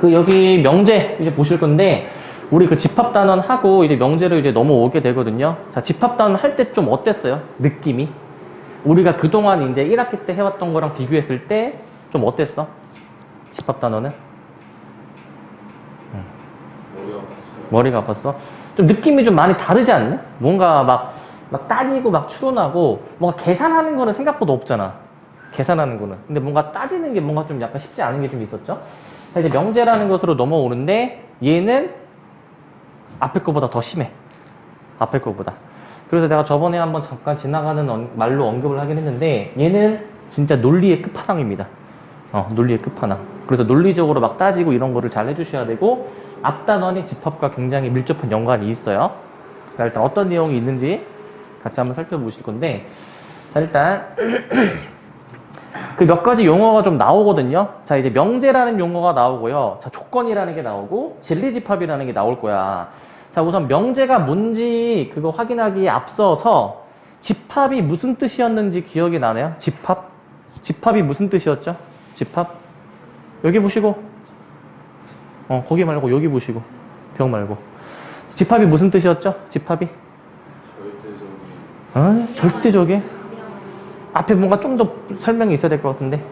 그 여기 명제 이제 보실 건데 우리 그 집합단원하고 이제 명제로 이제 넘어오게 되거든요. 자, 집합단원 할 때 좀 어땠어요? 느낌이? 우리가 그동안 이제 1학기 때 해왔던 거랑 비교했을 때 좀 어땠어? 집합단원은? 머리가 아팠어? 좀 느낌이 좀 많이 다르지 않니? 뭔가 막 따지고 막 추론하고 뭔가 계산하는 거는 생각보다 없잖아. 계산하는 거는. 근데 뭔가 따지는 게 뭔가 좀 약간 쉽지 않은 게 좀 있었죠? 자, 이제 명제라는 것으로 넘어오는데 얘는 앞에 거보다 더 심해. 앞에 거보다. 그래서 내가 저번에 한번 잠깐 지나가는 말로 언급을 하긴 했는데 얘는 진짜 논리의 끝판왕입니다. 논리의 끝판왕. 그래서 논리적으로 막 따지고 이런 거를 잘 해주셔야 되고 앞단원이 집합과 굉장히 밀접한 연관이 있어요. 자, 일단 어떤 내용이 있는지 같이 한번 살펴보실 건데 자, 일단 그 몇 가지 용어가 좀 나오거든요. 자, 이제 명제라는 용어가 나오고요. 자, 조건이라는 게 나오고 진리집합이라는 게 나올 거야. 자, 우선 명제가 뭔지 그거 확인하기에 앞서서 집합이 무슨 뜻이었는지 기억이 나나요? 집합? 집합이 무슨 뜻이었죠? 집합? 여기 보시고 거기 말고 여기 보시고 벽 말고 집합이 무슨 뜻이었죠? 집합이? 절대적인? 앞에 뭔가 좀 더 설명이 있어야 될 것 같은데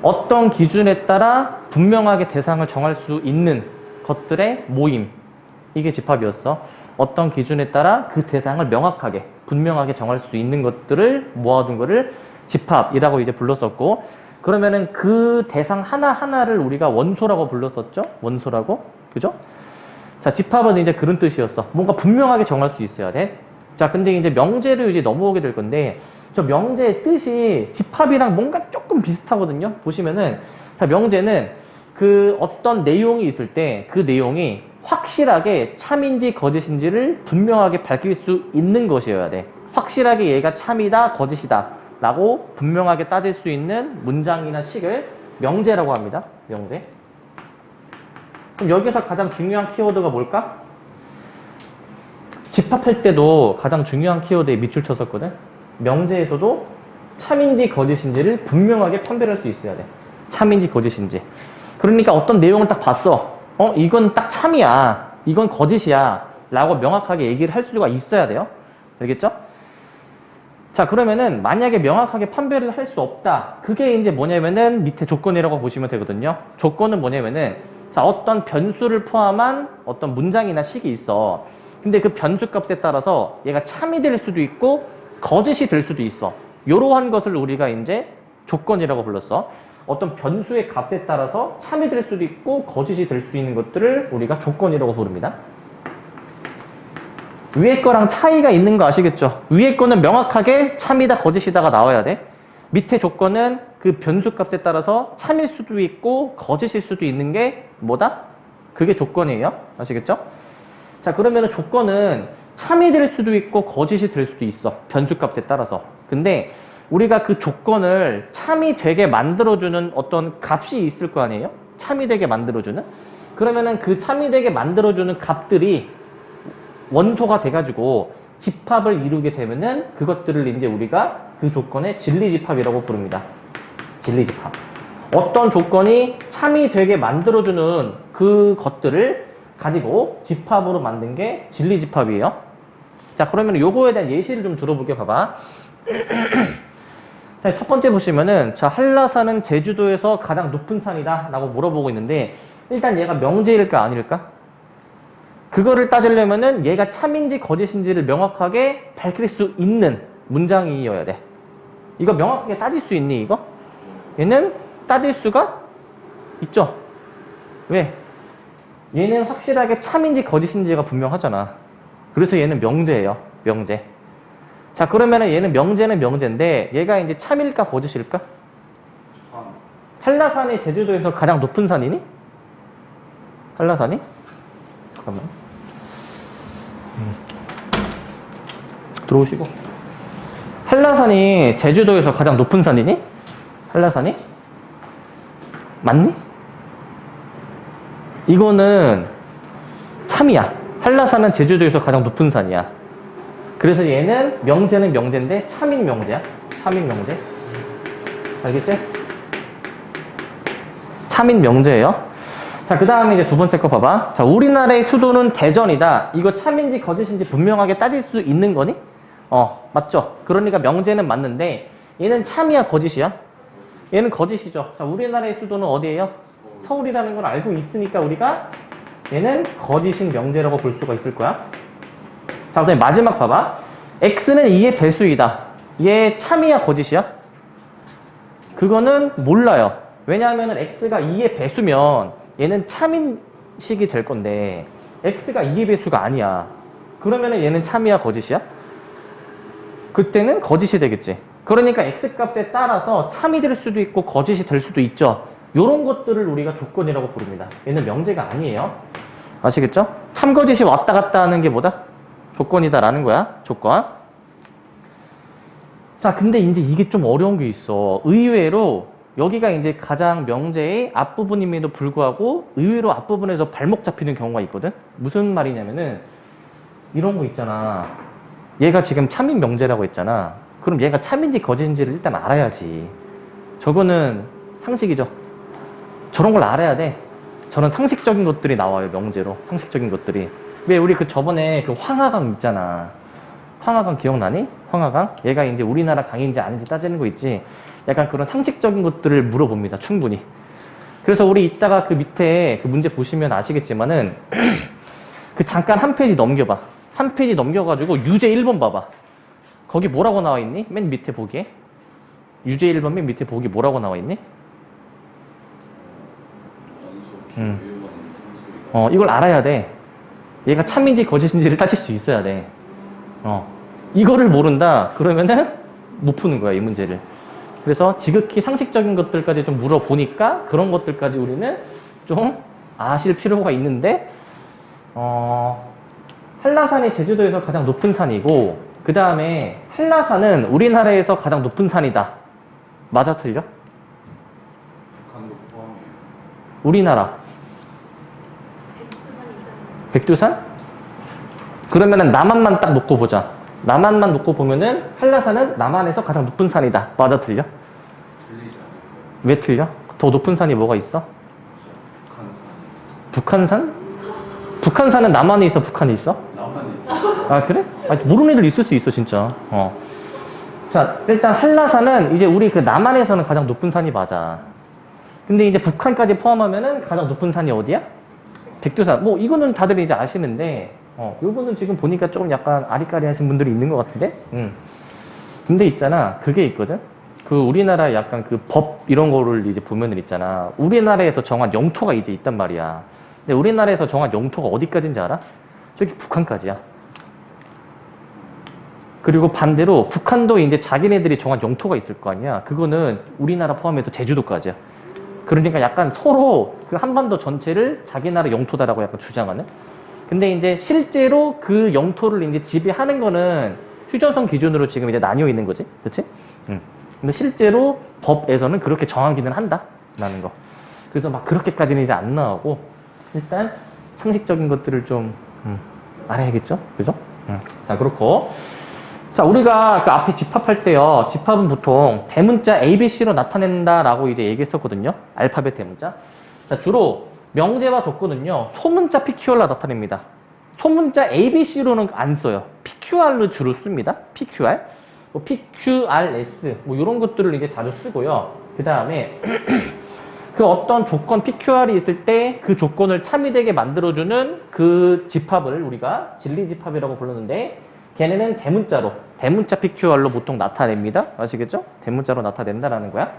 어떤 기준에 따라 분명하게 대상을 정할 수 있는 것들의 모임 이게 집합이었어. 어떤 기준에 따라 그 대상을 명확하게 분명하게 정할 수 있는 것들을 모아둔 거를 집합이라고 이제 불렀었고 그러면은 그 대상 하나하나를 우리가 원소라고 불렀었죠? 원소라고? 그죠? 자, 집합은 이제 그런 뜻이었어. 뭔가 분명하게 정할 수 있어야 돼. 자, 근데 이제 명제로 이제 넘어오게 될 건데 저 명제의 뜻이 집합이랑 뭔가 조금 비슷하거든요. 보시면은 자, 명제는 그 어떤 내용이 있을 때 그 내용이 확실하게 참인지 거짓인지를 분명하게 밝힐 수 있는 것이어야 돼. 확실하게 얘가 참이다 거짓이다 라고 분명하게 따질 수 있는 문장이나 식을 명제라고 합니다. 명제. 그럼 여기서 가장 중요한 키워드가 뭘까? 집합할 때도 가장 중요한 키워드에 밑줄 쳤었거든. 명제에서도 참인지 거짓인지를 분명하게 판별할 수 있어야 돼. 참인지 거짓인지. 그러니까 어떤 내용을 딱 봤어. 이건 딱 참이야. 이건 거짓이야. 라고 명확하게 얘기를 할 수가 있어야 돼요. 알겠죠? 자, 그러면은 만약에 명확하게 판별을 할 수 없다. 그게 이제 뭐냐면은 밑에 조건이라고 보시면 되거든요. 조건은 뭐냐면은 자, 어떤 변수를 포함한 어떤 문장이나 식이 있어. 근데 그 변수 값에 따라서 얘가 참이 될 수도 있고 거짓이 될 수도 있어. 이러한 것을 우리가 이제 조건이라고 불렀어. 어떤 변수의 값에 따라서 참이 될 수도 있고 거짓이 될 수 있는 것들을 우리가 조건이라고 부릅니다. 위에 거랑 차이가 있는 거 아시겠죠? 위에 거는 명확하게 참이다 거짓이다가 나와야 돼. 밑에 조건은 그 변수 값에 따라서 참일 수도 있고 거짓일 수도 있는 게 뭐다? 그게 조건이에요. 아시겠죠? 자, 그러면 조건은 참이 될 수도 있고 거짓이 될 수도 있어. 변수 값에 따라서. 근데 우리가 그 조건을 참이 되게 만들어주는 어떤 값이 있을 거 아니에요? 참이 되게 만들어주는? 그러면은 그 참이 되게 만들어주는 값들이 원소가 돼가지고 집합을 이루게 되면은 그것들을 이제 우리가 그 조건의 진리집합이라고 부릅니다. 진리집합. 어떤 조건이 참이 되게 만들어주는 그 것들을 가지고 집합으로 만든 게 진리집합이에요. 자, 그러면 요거에 대한 예시를 좀 들어볼게요. 봐봐. 자, 첫 번째 보시면은 자, 한라산은 제주도에서 가장 높은 산이다 라고 물어보고 있는데 일단 얘가 명제일까 아닐까? 그거를 따지려면은 얘가 참인지 거짓인지를 명확하게 밝힐 수 있는 문장이어야 돼. 이거 명확하게 따질 수 있니 이거? 얘는 따질 수가 있죠. 왜? 얘는 확실하게 참인지 거짓인지가 분명하잖아. 그래서 얘는 명제예요. 명제. 자, 그러면은 얘는 명제는 명제인데 얘가 이제 참일까 거짓일까? 한라산이 제주도에서 가장 높은 산이니? 한라산이? 잠깐만. 들어오시고. 한라산이 제주도에서 가장 높은 산이니? 한라산이? 맞니? 이거는 참이야. 한라산은 제주도에서 가장 높은 산이야. 그래서 얘는 명제는 명제인데 참인 명제야. 참인 명제. 알겠지? 참인 명제예요. 자, 자, 그 다음에 이제 두 번째 거 봐봐. 자, 우리나라의 수도는 대전이다. 이거 참인지 거짓인지 분명하게 따질 수 있는 거니? 맞죠? 그러니까 명제는 맞는데 얘는 참이야, 거짓이야? 얘는 거짓이죠. 자, 우리나라의 수도는 어디예요? 서울이라는 걸 알고 있으니까 우리가 얘는 거짓인 명제라고 볼 수가 있을 거야. 자, 그다음에 마지막 봐봐. x는 2의 배수이다. 얘 참이야, 거짓이야? 그거는 몰라요. 왜냐하면 x가 2의 배수면 얘는 참인식이 될 건데 x가 2의 배수가 아니야. 그러면 얘는 참이야, 거짓이야? 그때는 거짓이 되겠지. 그러니까 x값에 따라서 참이 될 수도 있고 거짓이 될 수도 있죠. 이런 것들을 우리가 조건이라고 부릅니다. 얘는 명제가 아니에요. 아시겠죠? 참거짓이 왔다 갔다 하는 게 뭐다? 조건이다라는 거야. 조건. 자, 근데 이제 이게 좀 어려운 게 있어. 의외로 여기가 이제 가장 명제의 앞부분임에도 불구하고 의외로 앞부분에서 발목 잡히는 경우가 있거든. 무슨 말이냐면은 이런 거 있잖아. 얘가 지금 참인 명제라고 했잖아. 그럼 얘가 참인지 거짓인지를 일단 알아야지. 저거는 상식이죠. 저런 걸 알아야 돼. 저런 상식적인 것들이 나와요, 명제로. 상식적인 것들이. 왜 우리 그 저번에 그 황하강 있잖아. 황하강 기억나니? 황하강? 얘가 이제 우리나라 강인지 아닌지 따지는 거 있지. 약간 그런 상식적인 것들을 물어봅니다, 충분히. 그래서 우리 이따가 그 밑에 그 문제 보시면 아시겠지만은 그 잠깐 한 페이지 넘겨봐. 한 페이지 넘겨가지고 유제 1번 봐봐. 거기 뭐라고 나와 있니? 맨 밑에 보기에. 유제 1번 맨 밑에 보기 뭐라고 나와 있니? 이걸 알아야 돼. 얘가 참인지 거짓인지를 따질 수 있어야 돼. 이거를 모른다? 그러면은 못 푸는 거야, 이 문제를. 그래서 지극히 상식적인 것들까지 좀 물어보니까 그런 것들까지 우리는 좀 아실 필요가 있는데, 한라산이 제주도에서 가장 높은 산이고, 그 다음에 한라산은 우리나라에서 가장 높은 산이다. 맞아, 틀려? 북한도 포함이에요. 우리나라. 백두산? 그러면은 남한만 딱 놓고 보자. 남한만 놓고 보면은 한라산은 남한에서 가장 높은 산이다. 맞아, 틀려? 틀리지 않을까요? 왜 틀려? 더 높은 산이 뭐가 있어? 북한산이. 북한산? 북한산은 남한에 있어, 북한에 있어? 남한에 있어. 아, 그래? 모르는 애들 있을 수 있어, 진짜. 자, 일단 한라산은 이제 우리 그 남한에서는 가장 높은 산이 맞아. 근데 이제 북한까지 포함하면은 가장 높은 산이 어디야? 백두산. 뭐 이거는 다들 이제 아시는데, 요거는 지금 보니까 조금 약간 아리까리 하신 분들이 있는 것 같은데? 근데 있잖아, 그게 있거든? 그 우리나라 약간 그 법 이런 거를 이제 보면은 있잖아. 우리나라에서 정한 영토가 이제 있단 말이야. 근데 우리나라에서 정한 영토가 어디까지인지 알아? 저기 북한까지야. 그리고 반대로 북한도 이제 자기네들이 정한 영토가 있을 거 아니야. 그거는 우리나라 포함해서 제주도까지야. 그러니까 약간 서로 그 한반도 전체를 자기 나라 영토다라고 약간 주장하는. 근데 이제 실제로 그 영토를 이제 지배하는 거는 휴전선 기준으로 지금 이제 나뉘어 있는 거지. 그치? 근데 실제로 법에서는 그렇게 정하기는 한다라는 거. 그래서 막 그렇게까지는 이제 안 나오고 일단 상식적인 것들을 좀 알아야겠죠? 그죠? 자, 그렇고. 자, 우리가 그 앞에 집합할 때요. 집합은 보통 대문자 ABC로 나타낸다라고 이제 얘기했었거든요. 알파벳 대문자. 자, 주로 명제와 조건은요. 소문자 PQR로 나타냅니다. 소문자 ABC로는 안 써요. PQR로 주로 씁니다. PQR. 뭐 PQRS 뭐 이런 것들을 이제 자주 쓰고요. 그 다음에 그 어떤 조건 PQR이 있을 때 그 조건을 참이되게 만들어주는 그 집합을 우리가 진리집합이라고 부르는데 걔네는 대문자로, 대문자 PQR로 보통 나타냅니다. 아시겠죠? 대문자로 나타낸다라는 거야.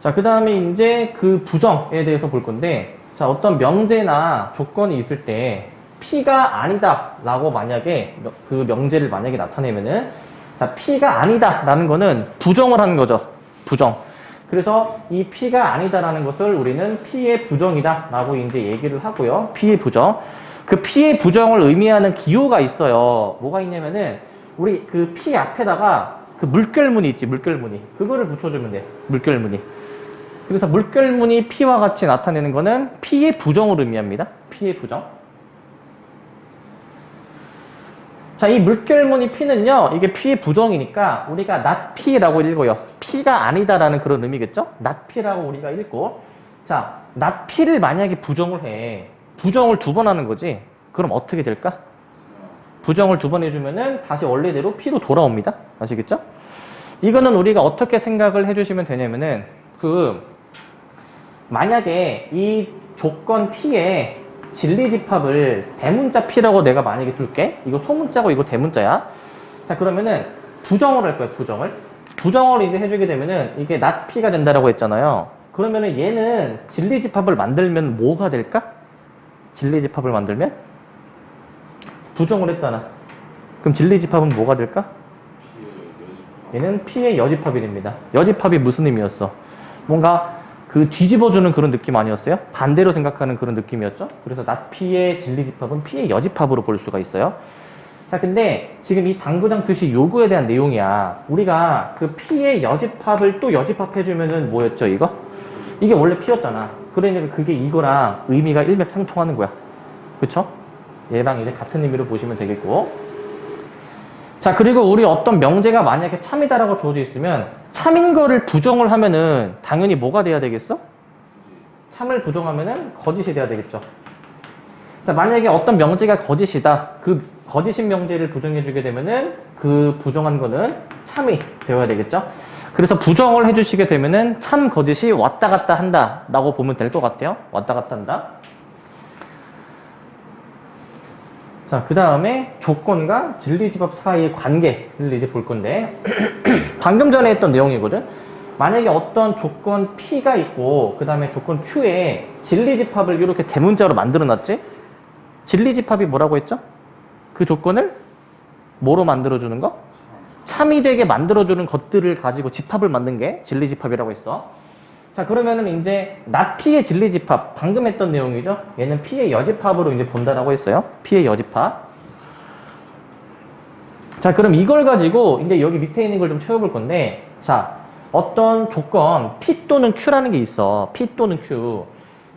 자, 그 다음에 이제 그 부정에 대해서 볼 건데, 자, 어떤 명제나 조건이 있을 때 P가 아니다 라고 만약에 그 명제를 만약에 나타내면은, 자, P가 아니다 라는 거는 부정을 하는 거죠. 부정. 그래서 이 P가 아니다라는 것을 우리는 P의 부정이다 라고 이제 얘기를 하고요. P의 부정. 그 P의 부정을 의미하는 기호가 있어요. 뭐가 있냐면은 우리 그 P 앞에다가 그 물결무늬 있지, 물결무늬. 그거를 붙여주면 돼. 물결무늬. 그래서 물결무늬 P와 같이 나타내는 거는 P의 부정을 의미합니다. P의 부정. 자, 이 물결무늬 P는요, 이게 P의 부정이니까 우리가 not P라고 읽어요. P가 아니다라는 그런 의미겠죠? not P라고 우리가 읽고. 자, not P를 만약에 부정을 해. 부정을 2번 하는 거지. 그럼 어떻게 될까? 부정을 2번 해주면은 다시 원래대로 P로 돌아옵니다. 아시겠죠? 이거는 우리가 어떻게 생각을 해주시면 되냐면은 만약에 이 조건 P에 진리집합을 대문자 P라고 내가 만약에 둘게. 이거 소문자고 이거 대문자야. 자, 그러면은 부정을 할 거야, 부정을. 부정을 이제 해주게 되면은 이게 not P가 된다라고 했잖아요. 그러면은 얘는 진리집합을 만들면 뭐가 될까? 진리집합을 만들면? 부정을 했잖아. 그럼 진리집합은 뭐가 될까? 얘는 P의 여집합이 됩니다. 여집합이 무슨 의미였어? 뭔가 그 뒤집어주는 그런 느낌 아니었어요? 반대로 생각하는 그런 느낌이었죠? 그래서 not P의 진리집합은 P의 여집합으로 볼 수가 있어요. 자, 근데 지금 이 당구장 표시 요구에 대한 내용이야. 우리가 그 P의 여집합을 또 여집합해주면은 뭐였죠, 이거? 이게 원래 P였잖아. 그러니까 그게 이거랑 의미가 일맥상통하는 거야. 그쵸? 얘랑 이제 같은 의미로 보시면 되겠고. 자, 그리고 우리 어떤 명제가 만약에 참이다라고 주어져 있으면 참인 거를 부정을 하면은 당연히 뭐가 돼야 되겠어? 참을 부정하면은 거짓이 돼야 되겠죠. 자, 만약에 어떤 명제가 거짓이다. 그 거짓인 명제를 부정해주게 되면은 그 부정한 거는 참이 되어야 되겠죠. 그래서 부정을 해주시게 되면은 참 거짓이 왔다 갔다 한다 라고 보면 될 것 같아요. 왔다 갔다 한다. 자, 그 다음에 조건과 진리집합 사이의 관계를 이제 볼 건데 방금 전에 했던 내용이거든. 만약에 어떤 조건 P가 있고 그 다음에 조건 Q에 진리집합을 이렇게 대문자로 만들어 놨지. 진리집합이 뭐라고 했죠? 그 조건을 뭐로 만들어주는 거? 참이 되게 만들어주는 것들을 가지고 집합을 만든 게 진리집합이라고 했어. 자, 그러면은 이제 not P의 진리집합, 방금 했던 내용이죠. 얘는 P의 여집합으로 이제 본다라고 했어요. P의 여집합. 자, 그럼 이걸 가지고 이제 여기 밑에 있는 걸 좀 채워볼 건데, 자, 어떤 조건 P 또는 Q라는 게 있어. P 또는 Q.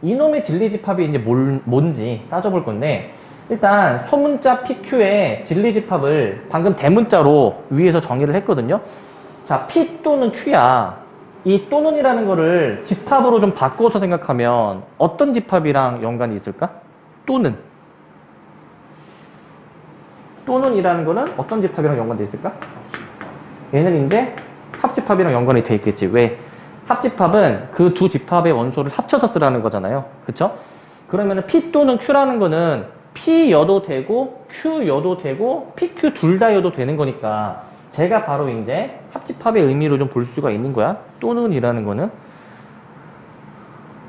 이놈의 진리집합이 이제 뭔지 따져볼 건데, 일단 소문자 PQ의 진리집합을 방금 대문자로 위에서 정의를 했거든요. 자, P 또는 Q야. 이 또는이라는 거를 집합으로 좀 바꿔서 생각하면 어떤 집합이랑 연관이 있을까? 또는이라는 거는 어떤 집합이랑 연관돼 있을까? 얘는 이제 합집합이랑 연관이 돼 있겠지. 왜? 합집합은 그 두 집합의 원소를 합쳐서 쓰라는 거잖아요. 그쵸? 그러면은 P 또는 Q라는 거는 P여도 되고 Q여도 되고 PQ 둘 다여도 되는 거니까 제가 바로 이제 합집합의 의미로 좀 볼 수가 있는 거야. 또는이라는 거는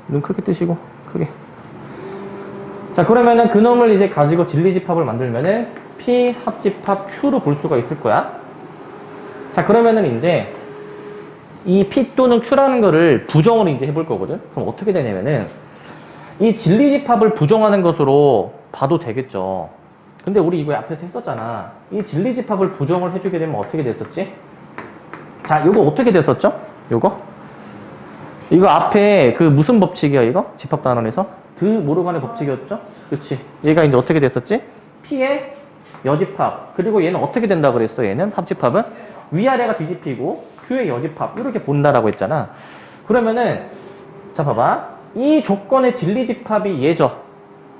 눈 크게 뜨시고 크게. 자, 그러면은 그놈을 이제 가지고 진리집합을 만들면은 P 합집합 Q로 볼 수가 있을 거야. 자, 그러면은 이제 이 P 또는 Q라는 거를 부정을 이제 해볼 거거든. 그럼 어떻게 되냐면은 이 진리집합을 부정하는 것으로 봐도 되겠죠. 근데 우리 이거 앞에서 했었잖아. 이 진리집합을 부정을 해주게 되면 어떻게 됐었지? 자, 요거 어떻게 됐었죠? 요거? 이거 앞에 그 무슨 법칙이야, 이거? 집합단원에서? 드 모르간의 법칙이었죠? 그치. 얘가 이제 어떻게 됐었지? P의 여집합. 그리고 얘는 어떻게 된다 그랬어, 얘는? 합집합은? 위아래가 뒤집히고, Q의 여집합. 이렇게 본다라고 했잖아. 그러면은, 자, 봐봐. 이 조건의 진리집합이 얘죠.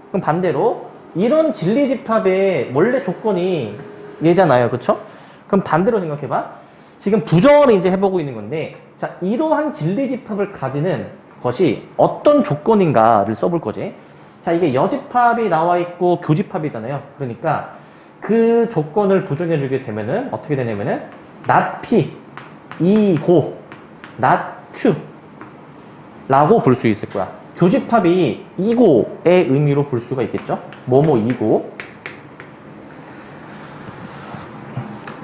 그럼 반대로, 이런 진리집합의 원래 조건이 얘잖아요. 그쵸? 그럼 반대로 생각해봐. 지금 부정을 이제 해보고 있는 건데, 자, 이러한 진리집합을 가지는 것이 어떤 조건인가를 써볼 거지. 자, 이게 여집합이 나와 있고 교집합이잖아요. 그러니까 그 조건을 부정해주게 되면은 어떻게 되냐면은 not P, 이고, not Q 라고 볼 수 있을 거야. 교집합이 이고의 의미로 볼 수가 있겠죠. 뭐뭐 이고.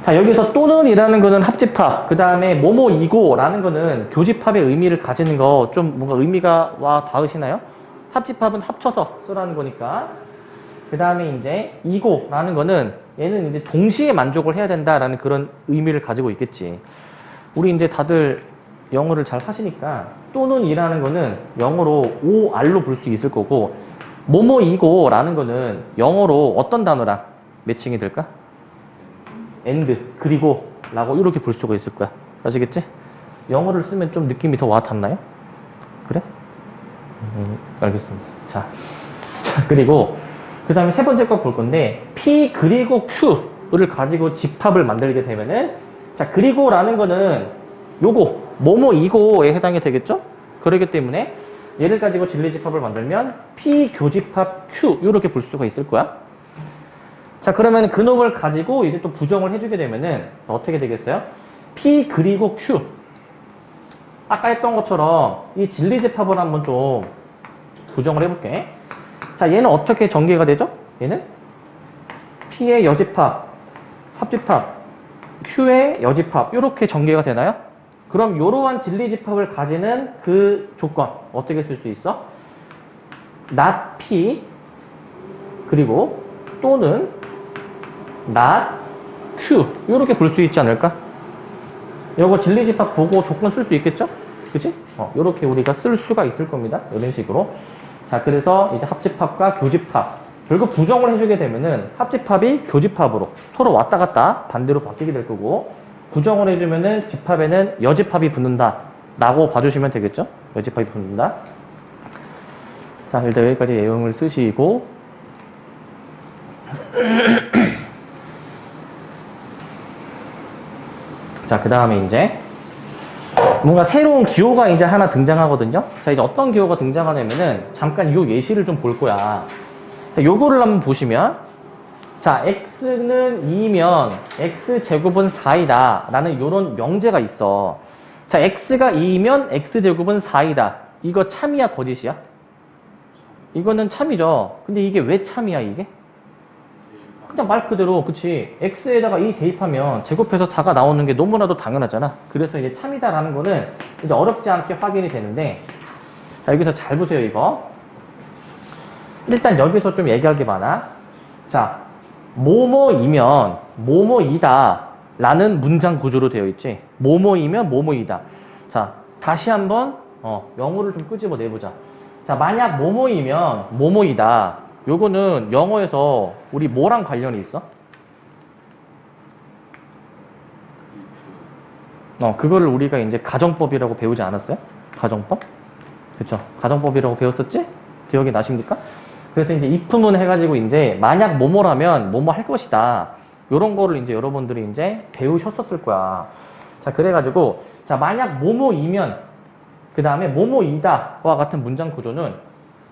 자, 여기서 또는이라는 거는 합집합, 그 다음에 뭐뭐 이고라는 거는 교집합의 의미를 가지는 거 좀 뭔가 의미가 와 닿으시나요? 합집합은 합쳐서 쓰라는 거니까. 그 다음에 이제 이고라는 거는 얘는 이제 동시에 만족을 해야 된다라는 그런 의미를 가지고 있겠지. 우리 이제 다들 영어를 잘 하시니까 또는이라는 거는 영어로 OR로 볼 수 있을 거고, 뭐뭐 이고라는 거는 영어로 어떤 단어랑 매칭이 될까? and, 그리고 라고 이렇게 볼 수가 있을 거야. 아시겠지? 영어를 쓰면 좀 느낌이 더 와 닿나요? 그래? 알겠습니다. 자, 그리고 그 다음에 세 번째 거 볼 건데 P 그리고 Q를 가지고 집합을 만들게 되면은 자, 그리고라는 거는 요거 뭐뭐 이거에 해당이 되겠죠? 그러기 때문에 얘를 가지고 진리집합을 만들면 P 교집합 Q 이렇게 볼 수가 있을 거야. 자, 그러면 그 놈을 가지고 이제 또 부정을 해주게 되면은 어떻게 되겠어요? P 그리고 Q. 아까 했던 것처럼 이 진리집합을 한번 좀 부정을 해볼게. 자, 얘는 어떻게 전개가 되죠? 얘는 P의 여집합, 합집합, Q의 여집합 이렇게 전개가 되나요? 그럼 이러한 진리집합을 가지는 그 조건 어떻게 쓸 수 있어? not P 그리고 또는 not Q 이렇게 볼 수 있지 않을까? 이거 진리집합 보고 조건 쓸 수 있겠죠? 그치? 이렇게 우리가 쓸 수가 있을 겁니다. 이런 식으로. 자, 그래서 이제 합집합과 교집합 결국 부정을 해주게 되면은 합집합이 교집합으로 서로 왔다 갔다 반대로 바뀌게 될 거고 부정을 해주면은 집합에는 여집합이 붙는다 라고 봐주시면 되겠죠? 여집합이 붙는다. 자, 일단 여기까지 내용을 쓰시고 자, 그 다음에 이제 뭔가 새로운 기호가 이제 하나 등장하거든요. 자, 이제 어떤 기호가 등장하냐면은 잠깐 이 예시를 좀 볼 거야. 자, 요거를 한번 보시면 자, x는 2면 x제곱은 4이다 라는 요런 명제가 있어. 자, x가 2면 x제곱은 4이다. 이거 참이야 거짓이야? 이거는 참이죠. 근데 이게 왜 참이야 이게? 그냥 말 그대로 그치 x에다가 2 대입하면 제곱해서 4가 나오는 게 너무나도 당연하잖아. 그래서 이제 참이다라는 거는 이제 어렵지 않게 확인이 되는데 자, 여기서 잘 보세요 이거. 일단 여기서 좀 얘기할 게 많아. 자, 뭐뭐이면 뭐뭐이다 라는 문장 구조로 되어 있지. 뭐뭐이면 뭐뭐이다. 자, 다시 한번 영어를 좀 끄집어 내보자. 자, 만약 뭐뭐이면 뭐뭐이다. 요거는 영어에서 우리 뭐랑 관련이 있어? 그거를 우리가 이제 가정법이라고 배우지 않았어요? 가정법? 그쵸? 가정법이라고 배웠었지? 기억이 나십니까? 그래서 이제 if문 해가지고 이제 만약 뭐뭐라면 뭐뭐 할 것이다. 요런 거를 이제 여러분들이 이제 배우셨었을 거야. 자, 그래가지고 자, 만약 뭐뭐이면 그 다음에 뭐뭐이다와 같은 문장 구조는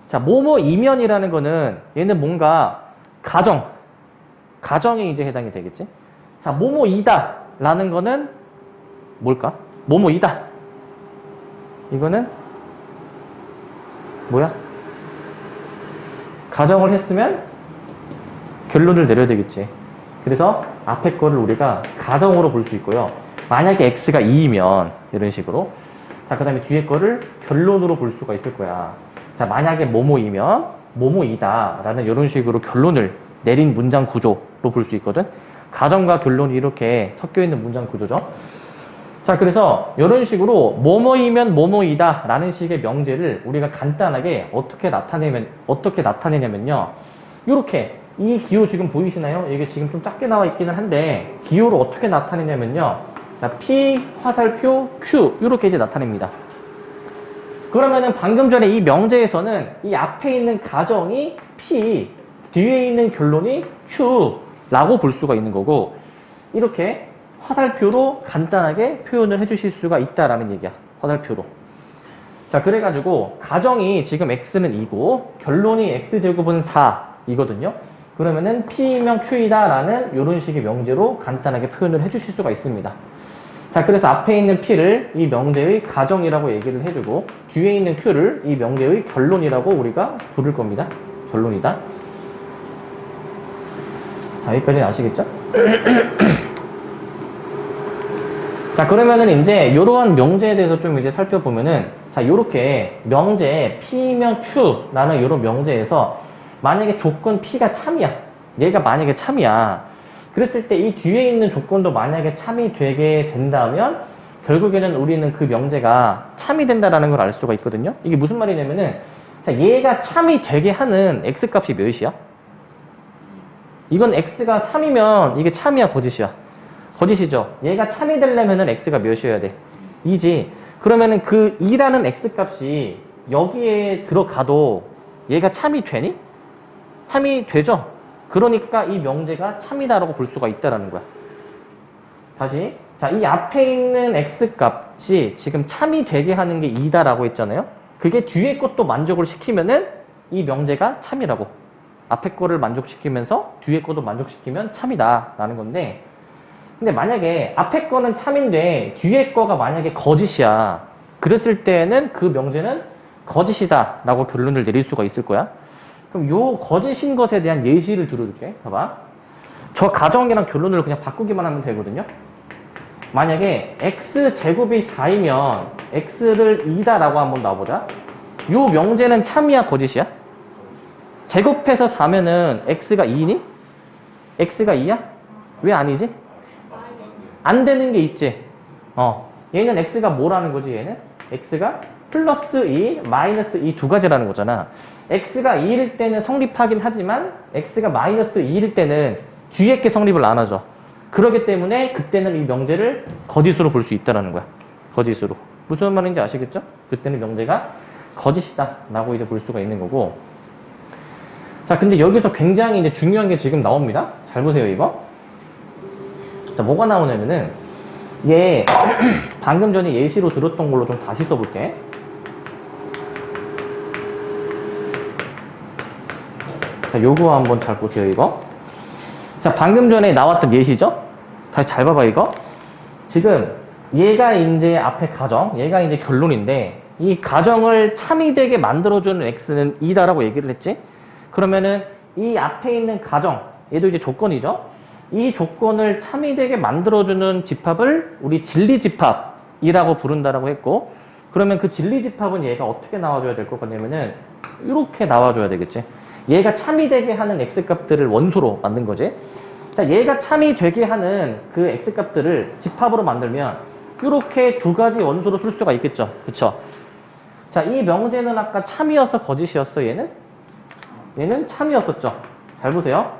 자, 뭐뭐이면이라는 거는 얘는 뭔가 가정에 이제 해당이 되겠지. 자, 뭐뭐이다 라는 거는 뭘까? 뭐뭐이다. 이거는 뭐야? 가정을 했으면 결론을 내려야 되겠지. 그래서 앞에 거를 우리가 가정으로 볼 수 있고요. 만약에 x가 2이면 이런 식으로 자, 그 다음에 뒤에 거를 결론으로 볼 수가 있을 거야. 자, 만약에 뭐뭐이면 뭐뭐이다 라는 이런 식으로 결론을 내린 문장 구조로 볼 수 있거든. 가정과 결론이 이렇게 섞여 있는 문장 구조죠. 자, 그래서 이런 식으로 뭐뭐이면 뭐뭐이다 라는 식의 명제를 우리가 간단하게 어떻게 나타내냐면요. 이렇게 이 기호 지금 보이시나요? 이게 지금 좀 작게 나와 있기는 한데 기호를 어떻게 나타내냐면요. 자, P 화살표 Q 이렇게 이제 나타냅니다. 그러면은 방금 전에 이 명제에서는 이 앞에 있는 가정이 P, 뒤에 있는 결론이 Q라고 볼 수가 있는 거고 이렇게 화살표로 간단하게 표현을 해주실 수가 있다라는 얘기야. 화살표로. 자, 그래가지고 가정이 지금 x는 2고 결론이 x제곱은 4이거든요. 그러면은 P면 Q이다 라는 이런 식의 명제로 간단하게 표현을 해주실 수가 있습니다. 자, 그래서 앞에 있는 P를 이 명제의 가정이라고 얘기를 해주고 뒤에 있는 Q를 이 명제의 결론이라고 우리가 부를 겁니다. 결론이다. 자, 여기까지는 아시겠죠? 자, 그러면은 이제 이러한 명제에 대해서 좀 이제 살펴보면은 자, 요렇게 명제 P면 Q라는 이런 명제에서 만약에 조건 P가 참이야. 얘가 만약에 참이야. 그랬을 때 이 뒤에 있는 조건도 만약에 참이 되게 된다면 결국에는 우리는 그 명제가 참이 된다라는 걸 알 수가 있거든요. 이게 무슨 말이냐면은 자, 얘가 참이 되게 하는 x값이 몇이야? 이건 x가 3이면 이게 참이야 거짓이야? 거짓이죠. 얘가 참이 되려면은 x가 몇이어야 돼? 2지. 그러면은 그 2라는 x값이 여기에 들어가도 얘가 참이 되니? 참이 되죠? 그러니까 이 명제가 참이다라고 볼 수가 있다라는 거야. 다시. 자, 이 앞에 있는 x 값이 지금 참이 되게 하는 게 2다라고 했잖아요. 그게 뒤에 것도 만족을 시키면은 이 명제가 참이라고. 앞에 거를 만족시키면서 뒤에 거도 만족시키면 참이다라는 건데, 근데 만약에 앞에 거는 참인데 뒤에 거가 만약에 거짓이야. 그랬을 때는 그 명제는 거짓이다라고 결론을 내릴 수가 있을 거야. 그럼 요 거짓인 것에 대한 예시를 들어줄게. 봐봐. 저 가정이랑 결론을 그냥 바꾸기만 하면 되거든요. 만약에 x제곱이 4이면 x를 2다라고 한번 놔보자. 요 명제는 참이야 거짓이야? 제곱해서 4면은 x가 2니? x가 2야? 왜 아니지? 안 되는 게 있지. 얘는 x가 뭐라는 거지 얘는? x가 플러스 2, 마이너스 2 두 가지라는 거잖아. x가 2일 때는 성립하긴 하지만 x가 마이너스 2일 때는 뒤에 게 성립을 안 하죠. 그렇기 때문에 그때는 이 명제를 거짓으로 볼 수 있다는 거야. 거짓으로. 무슨 말인지 아시겠죠? 그때는 명제가 거짓이다 라고 이제 볼 수가 있는 거고. 자, 근데 여기서 굉장히 이제 중요한 게 지금 나옵니다. 잘 보세요, 이거. 자, 뭐가 나오냐면은 얘 방금 전에 예시로 들었던 걸로 좀 다시 써볼게. 자, 요거 한번 잘 보세요, 이거. 자, 방금 전에 나왔던 예시죠? 다시 잘 봐봐, 이거. 지금 얘가 이제 앞에 가정, 얘가 이제 결론인데 이 가정을 참이 되게 만들어주는 x는 2다라고 얘기를 했지? 그러면은 이 앞에 있는 가정, 얘도 이제 조건이죠? 이 조건을 참이 되게 만들어주는 집합을 우리 진리집합이라고 부른다라고 했고, 그러면 그 진리집합은 얘가 어떻게 나와줘야 될 것 같냐면은 이렇게 나와줘야 되겠지? 얘가 참이 되게 하는 x값들을 원소로 만든 거지. 자, 얘가 참이 되게 하는 그 x값들을 집합으로 만들면 이렇게 두 가지 원소로 쓸 수가 있겠죠. 그쵸? 자, 이 명제는 아까 참이어서 거짓이었어, 얘는? 얘는 참이었었죠. 잘 보세요.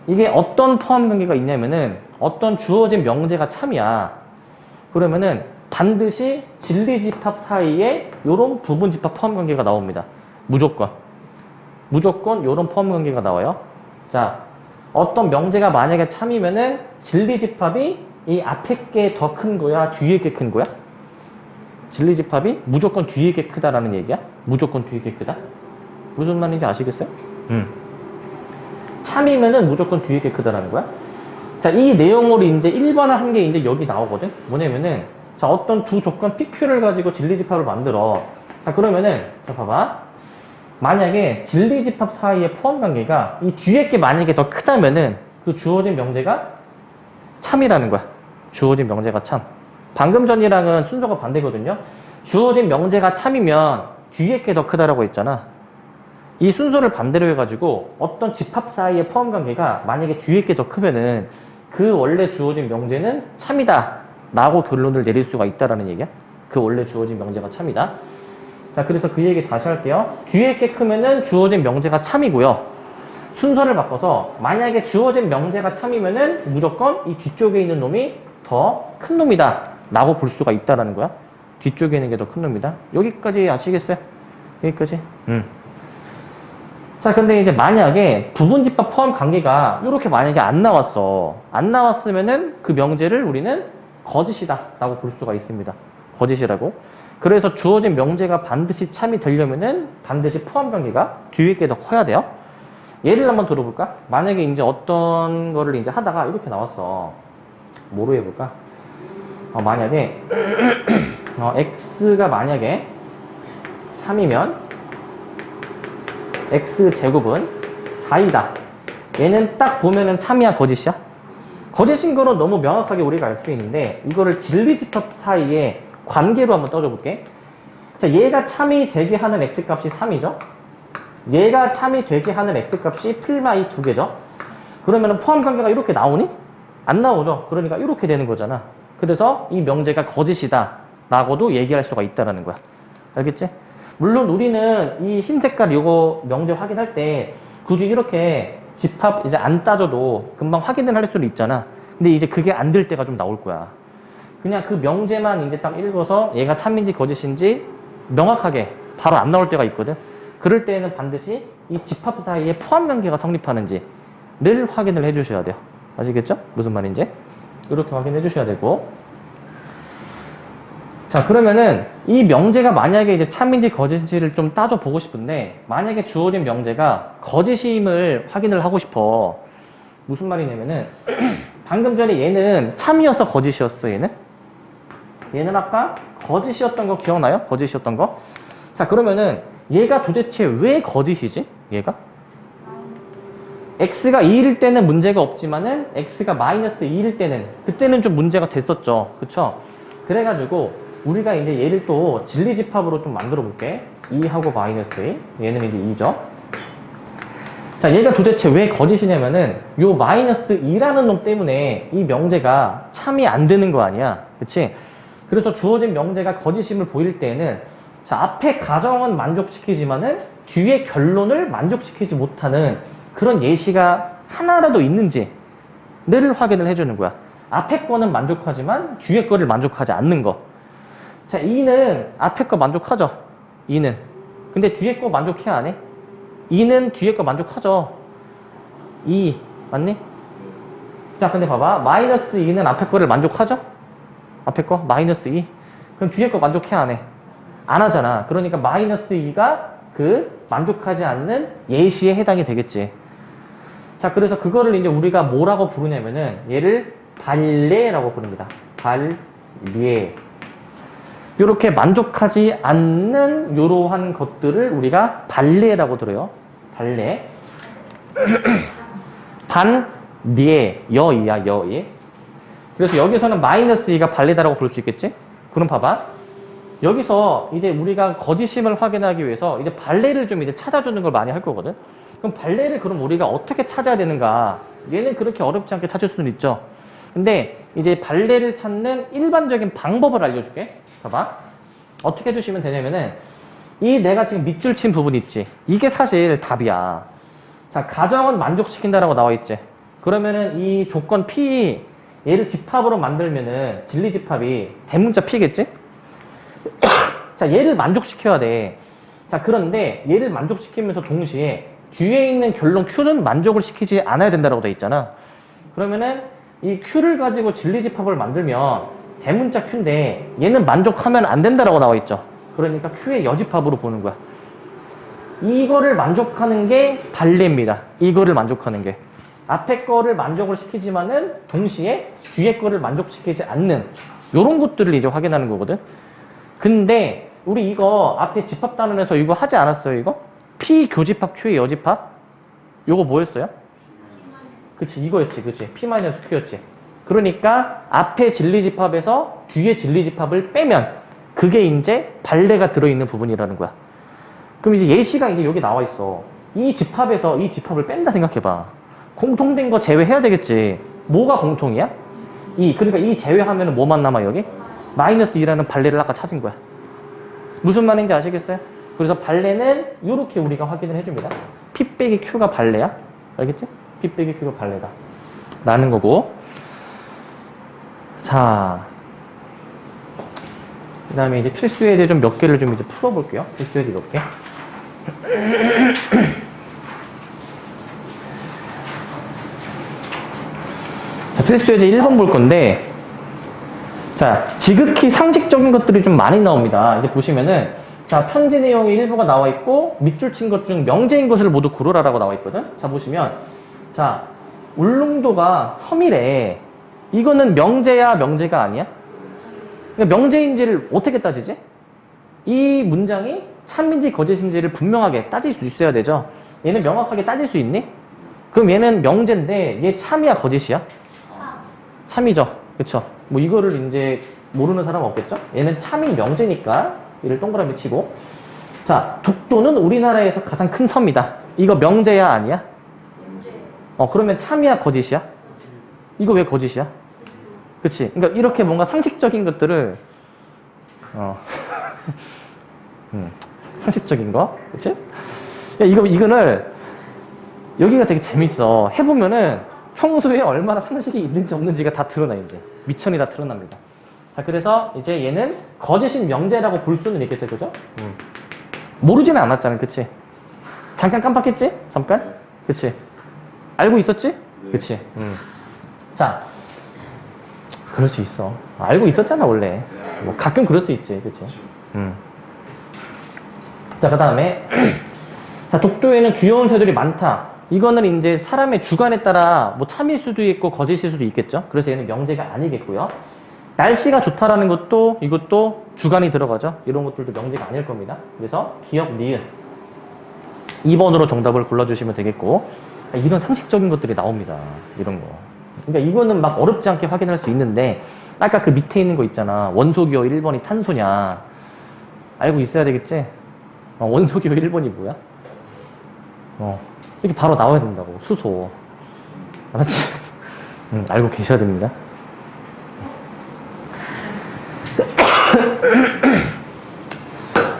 이게 어떤 포함 관계가 있냐면은 어떤 주어진 명제가 참이야. 그러면은 반드시 진리집합 사이에 이런 부분집합 포함 관계가 나옵니다. 무조건. 무조건 이런 포함 관계가 나와요. 자, 어떤 명제가 만약에 참이면은 진리집합이 이 앞에 게 더 큰 거야? 뒤에 게 큰 거야? 진리집합이 무조건 뒤에 게 크다라는 얘기야? 무조건 뒤에 게 크다? 무슨 말인지 아시겠어요? 참이면은 무조건 뒤에 게 크다라는 거야? 자, 이 내용으로 이제 1번을 한 게 이제 여기 나오거든? 뭐냐면은, 자, 어떤 두 조건 PQ를 가지고 진리집합을 만들어. 자, 그러면은, 자, 봐봐. 만약에 진리집합 사이의 포함관계가 이 뒤에 게 만약에 더 크다면은 그 주어진 명제가 참이라는 거야. 주어진 명제가 참. 방금 전이랑은 순서가 반대거든요. 주어진 명제가 참이면 뒤에 게 더 크다라고 했잖아. 이 순서를 반대로 해가지고 어떤 집합 사이의 포함관계가 만약에 뒤에 게 더 크면은 그 원래 주어진 명제는 참이다 라고 결론을 내릴 수가 있다라는 얘기야. 그 원래 주어진 명제가 참이다. 자, 그래서 그 얘기 다시 할게요. 뒤에 게 크면은 주어진 명제가 참이고요. 순서를 바꿔서 만약에 주어진 명제가 참이면은 무조건 이 뒤쪽에 있는 놈이 더 큰 놈이다 라고 볼 수가 있다라는 거야. 뒤쪽에 있는 게 더 큰 놈이다. 여기까지 아시겠어요? 여기까지? 자, 근데 이제 만약에 부분집합 포함 관계가 이렇게 만약에 안 나왔어. 안 나왔으면은 그 명제를 우리는 거짓이다 라고 볼 수가 있습니다. 거짓이라고. 그래서 주어진 명제가 반드시 참이 되려면은 반드시 포함 관계가 뒤에 게 더 커야 돼요. 예를 한번 들어볼까? 만약에 이제 어떤 거를 이제 하다가 이렇게 나왔어. 뭐로 해볼까? 만약에 x가 만약에 3이면 x제곱은 4이다. 얘는 딱 보면은 참이야 거짓이야? 거짓인 거는 너무 명확하게 우리가 알 수 있는데 이거를 진리집합 사이에 관계로 한번 떠줘 볼게. 자, 얘가 참이 되게 하는 x값이 3이죠? 얘가 참이 되게 하는 x값이 플마이 2개죠? 그러면 포함 관계가 이렇게 나오니? 안 나오죠? 그러니까 이렇게 되는 거잖아. 그래서 이 명제가 거짓이다 라고도 얘기할 수가 있다는 거야. 알겠지? 물론 우리는 이 흰 색깔 이거 명제 확인할 때 굳이 이렇게 집합 이제 안 따져도 금방 확인을 할 수는 있잖아. 근데 이제 그게 안 될 때가 좀 나올 거야. 그냥 그 명제만 이제 딱 읽어서 얘가 참인지 거짓인지 명확하게 바로 안 나올 때가 있거든. 그럴 때에는 반드시 이 집합 사이에 포함관계가 성립하는지를 확인을 해주셔야 돼요. 아시겠죠? 무슨 말인지? 이렇게 확인해 주셔야 되고. 자, 그러면은 이 명제가 만약에 이제 참인지 거짓인지를 좀 따져보고 싶은데, 만약에 주어진 명제가 거짓임을 확인을 하고 싶어. 무슨 말이냐면은 방금 전에 얘는 참이어서 거짓이었어. 얘는 아까 거짓이었던 거 기억나요? 거짓이었던 거. 자, 그러면은 얘가 도대체 왜 거짓이지? 얘가? x가 2일 때는 문제가 없지만은 x가 마이너스 2일 때는, 그때는 좀 문제가 됐었죠. 그쵸? 그래가지고 우리가 이제 얘를 또 진리집합으로 좀 만들어 볼게. 2하고 마이너스 2. 얘는 이제 2죠. 자, 얘가 도대체 왜 거짓이냐면은 요 마이너스 2라는 놈 때문에 이 명제가 참이 안 되는 거 아니야. 그치? 그래서 주어진 명제가 거짓임을 보일 때에는, 자, 앞에 가정은 만족시키지만은 뒤에 결론을 만족시키지 못하는 그런 예시가 하나라도 있는지를 확인을 해주는 거야. 앞에 거는 만족하지만 뒤에 거를 만족하지 않는 거. 자, 2는 앞에 거 만족하죠. 2는. 근데 뒤에 거 만족해 안 해? 2는 뒤에 거 만족하죠. 2 맞니? 자, 근데 봐봐. 마이너스 2는 앞에 거를 만족하죠? 앞에 거 마이너스 2. 그럼 뒤에 거 만족해 안 해? 안 하잖아. 그러니까 마이너스 2가 그 만족하지 않는 예시에 해당이 되겠지. 자, 그래서 그거를 이제 우리가 뭐라고 부르냐면은 얘를 발례라고 부릅니다. 발례. 요렇게 만족하지 않는 요러한 것들을 우리가 발례라고 들어요. 발례. 반례. 여이야, 여이. 그래서 여기서는 마이너스 2가 발례다라고 볼 수 있겠지? 그럼 봐봐. 여기서 이제 우리가 거짓임을 확인하기 위해서 이제 발례를 좀 이제 찾아주는 걸 많이 할 거거든? 그럼 발례를 그럼 우리가 어떻게 찾아야 되는가? 얘는 그렇게 어렵지 않게 찾을 수는 있죠. 근데 이제 발례를 찾는 일반적인 방법을 알려줄게. 봐봐. 어떻게 해주시면 되냐면은, 이 내가 지금 밑줄 친 부분 있지? 이게 사실 답이야. 자, 가정은 만족시킨다라고 나와 있지? 그러면은 이 조건 P, 얘를 집합으로 만들면은 진리집합이 대문자 P겠지? 자, 얘를 만족시켜야 돼. 자, 그런데 얘를 만족시키면서 동시에 뒤에 있는 결론 Q는 만족을 시키지 않아야 된다고 돼 있잖아. 그러면은 이 Q를 가지고 진리집합을 만들면 대문자 Q인데 얘는 만족하면 안 된다라고 나와 있죠. 그러니까 Q의 여집합으로 보는 거야. 이거를 만족하는 게 발례입니다. 이거를 만족하는 게. 앞에 거를 만족을 시키지만은 동시에 뒤에 거를 만족시키지 않는 요런 것들을 이제 확인하는 거거든. 근데 우리 이거 앞에 집합 단원에서 이거 하지 않았어요, 이거? P 교집합 Q의 여집합? 요거 뭐였어요? 그치, 이거였지, 그치? P-Q였지. 그러니까 앞에 진리집합에서 뒤에 진리집합을 빼면 그게 이제 발례가 들어있는 부분이라는 거야. 그럼 이제 예시가 이제 여기 나와 있어. 이 집합에서 이 집합을 뺀다 생각해봐. 공통된 거 제외해야 되겠지. 뭐가 공통이야? 그러니까 이 제외하면 뭐만 남아, 여기? 마이너스 2라는 발례를 아까 찾은 거야. 무슨 말인지 아시겠어요? 그래서 발례는 이렇게 우리가 확인을 해줍니다. P 빼기 Q가 발례야. 알겠지? P 빼기 Q가 발례다. 라는 거고. 자. 그 다음에 이제 필수 예제 좀 몇 개를 좀 이제 풀어볼게요. 필수 예제 몇 개. 자, 필수 예제 1번 볼 건데, 자, 지극히 상식적인 것들이 좀 많이 나옵니다. 이제 보시면은, 자, 편지 내용이 일부가 나와 있고, 밑줄 친 것 중 명제인 것을 모두 고르라라고 나와 있거든? 자, 보시면, 자, 울릉도가 섬이래. 이거는 명제야, 명제가 아니야? 그러니까 명제인지를 어떻게 따지지? 이 문장이 참인지 거짓인지를 분명하게 따질 수 있어야 되죠. 얘는 명확하게 따질 수 있니? 그럼 얘는 명제인데, 얘 참이야, 거짓이야? 참이죠. 그쵸? 뭐 이거를 이제 모르는 사람 없겠죠? 얘는 참인 명제니까 얘를 동그라미 치고. 자, 독도는 우리나라에서 가장 큰 섬이다. 이거 명제야 아니야? 그러면 참이야 거짓이야? 이거 왜 거짓이야? 그치? 그러니까 이렇게 뭔가 상식적인 것들을 상식적인 거, 그치? 야, 이거를 여기가 되게 재밌어. 해보면은 평소에 얼마나 상식이 있는지 없는지가 다 드러나, 이제. 미천이 다 드러납니다. 자, 그래서 이제 얘는 거짓인 명제라고 볼 수는 있겠죠, 그죠? 모르지는 않았잖아, 그치? 잠깐 깜빡했지? 잠깐? 그치? 알고 있었지? 네. 그치? 자, 그럴 수 있어. 알고 있었잖아, 원래. 뭐 가끔 그럴 수 있지, 그치? 자, 그 다음에 자, 독도에는 귀여운 새들이 많다. 이거는 이제 사람의 주관에 따라 뭐 참일 수도 있고 거짓일 수도 있겠죠. 그래서 얘는 명제가 아니겠고요. 날씨가 좋다라는 것도 이것도 주관이 들어가죠. 이런 것들도 명제가 아닐 겁니다. 그래서 기억, 니은 2번으로 정답을 골라주시면 되겠고, 이런 상식적인 것들이 나옵니다. 이런 거. 그러니까 이거는 막 어렵지 않게 확인할 수 있는데, 아까 그 밑에 있는 거 있잖아. 원소기호 1번이 탄소냐. 알고 있어야 되겠지? 원소기호 1번이 뭐야? 이렇게 바로 나와야 된다고. 수소. 알았지? 알고 계셔야 됩니다.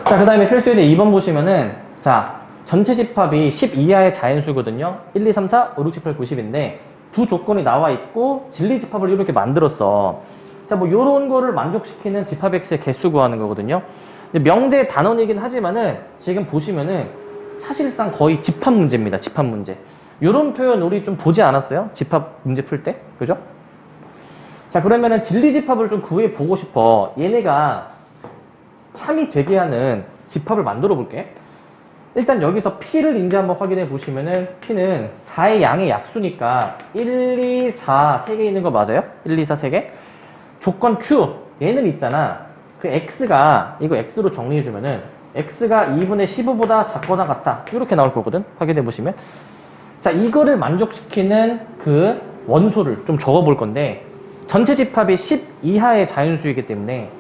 자, 그 다음에 필수예제 2번 보시면은, 자, 전체 집합이 10 이하의 자연수거든요. 1, 2, 3, 4, 5, 6, 7, 8, 90인데, 두 조건이 나와 있고, 진리 집합을 이렇게 만들었어. 자, 뭐, 요런 거를 만족시키는 집합 X의 개수 구하는 거거든요. 명제 단원이긴 하지만은, 지금 보시면은, 사실상 거의 집합 문제입니다. 집합 문제. 요런 표현 우리 좀 보지 않았어요? 집합 문제 풀 때? 그죠? 자, 그러면은 진리 집합을 좀 구해 보고 싶어. 얘네가 참이 되게 하는 집합을 만들어 볼게. 일단 여기서 P를 이제 한번 확인해 보시면은 P는 4의 양의 약수니까 1, 2, 4, 3개 있는 거 맞아요? 1, 2, 4, 3개? 조건 Q. 얘는 있잖아. 그 X가, 이거 X로 정리해 주면은 X가 2분의 15보다 작거나 같다. 이렇게 나올 거거든. 확인해 보시면. 자, 이거를 만족시키는 그 원소를 좀 적어 볼 건데, 전체 집합이 10 이하의 자연수이기 때문에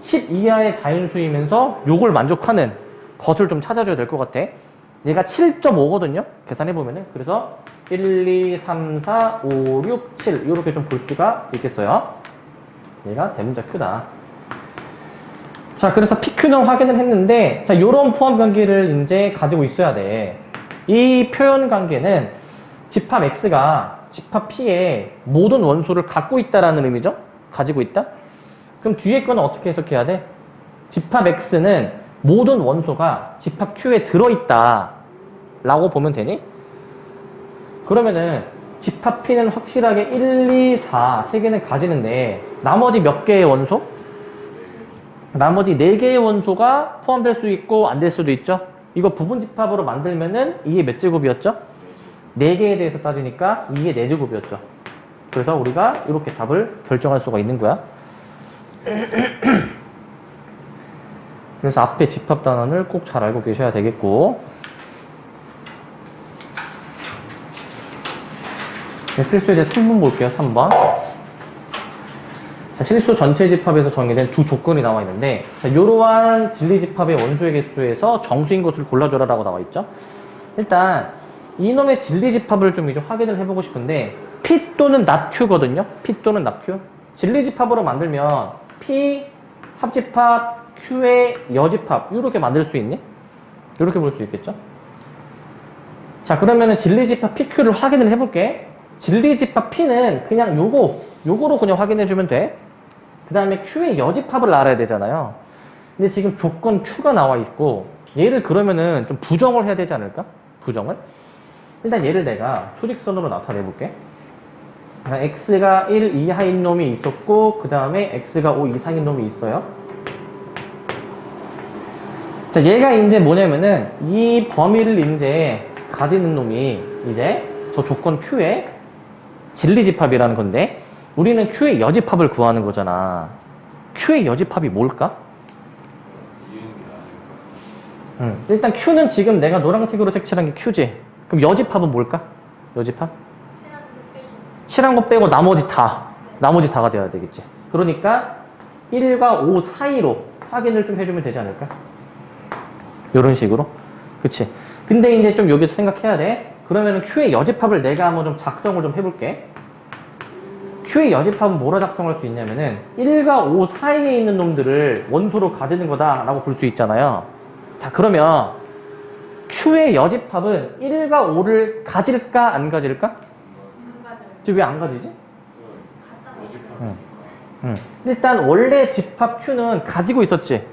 10 이하의 자연수이면서 요걸 만족하는 것을 좀 찾아줘야 될 것 같아. 얘가 7.5거든요. 계산해 보면은. 그래서 1, 2, 3, 4, 5, 6, 7 이렇게 좀 볼 수가 있겠어요. 얘가 대문자 Q다. 자, 그래서 PQ는 확인을 했는데, 자, 요런 포함 관계를 이제 가지고 있어야 돼. 이 표현 관계는 집합 X가 집합 P의 모든 원소를 갖고 있다라는 의미죠? 가지고 있다? 그럼 뒤에 거는 어떻게 해석해야 돼? 집합 X는 모든 원소가 집합 Q에 들어있다 라고 보면 되니? 그러면은 집합 P는 확실하게 1, 2, 4, 3개는 가지는데 나머지 몇 개의 원소? 나머지 4개의 원소가 포함될 수 있고 안 될 수도 있죠? 이거 부분 집합으로 만들면은 이게 몇 제곱이었죠? 4개에 대해서 따지니까 이게 4제곱이었죠. 그래서 우리가 이렇게 답을 결정할 수가 있는 거야. 그래서 앞에 집합 단원을 꼭 잘 알고 계셔야 되겠고, 네, 필수예제 3번 볼게요. 3번. 자, 실수 전체 집합에서 정의된 두 조건이 나와 있는데, 자, 이러한 진리 집합의 원소의 개수에서 정수인 것을 골라줘라 라고 나와 있죠. 일단 이놈의 진리 집합을 좀 이제 확인을 해보고 싶은데, P 또는 not Q거든요. P 또는 not Q. 진리 집합으로 만들면 P 합집합, Q의 여집합 이렇게 만들 수 있니? 이렇게 볼 수 있겠죠. 자, 그러면은 진리 집합 PQ를 확인을 해볼게. 진리 집합 P는 그냥 요거로 그냥 확인해주면 돼. 그 다음에 Q의 여집합을 알아야 되잖아요. 근데 지금 조건 Q가 나와 있고, 얘를 그러면은 좀 부정을 해야 되지 않을까? 부정을. 일단 얘를 내가 수직선으로 나타내 볼게. X가 1 이하인 놈이 있었고, 그 다음에 X가 5 이상인 놈이 있어요. 자, 얘가 이제 뭐냐면은, 이 범위를 이제 가지는 놈이 이제 저 조건 Q의 진리집합이라는 건데, 우리는 Q의 여집합을 구하는 거잖아. Q의 여집합이 뭘까? 일단 Q는 지금 내가 노란색으로 색칠한 게 Q지. 그럼 여집합은 뭘까? 여집합? 칠한 거 빼고 나머지 다가 돼야 되겠지. 그러니까 1과 5 사이로 확인을 좀 해주면 되지 않을까? 이런 식으로. 그치? 근데 이제 좀 여기서 생각해야 돼. 그러면은 Q의 여집합을 내가 한번 좀 작성을 좀 해볼게. Q의 여집합은 뭐라 작성할 수 있냐면은 1과 5 사이에 있는 놈들을 원소로 가지는 거다라고 볼 수 있잖아요. 자, 그러면 Q의 여집합은 1과 5를 가질까 안 가질까? 안 가져요. 왜 안 가지지? 갖다 놓을게요. 일단 원래 집합 Q는 가지고 있었지.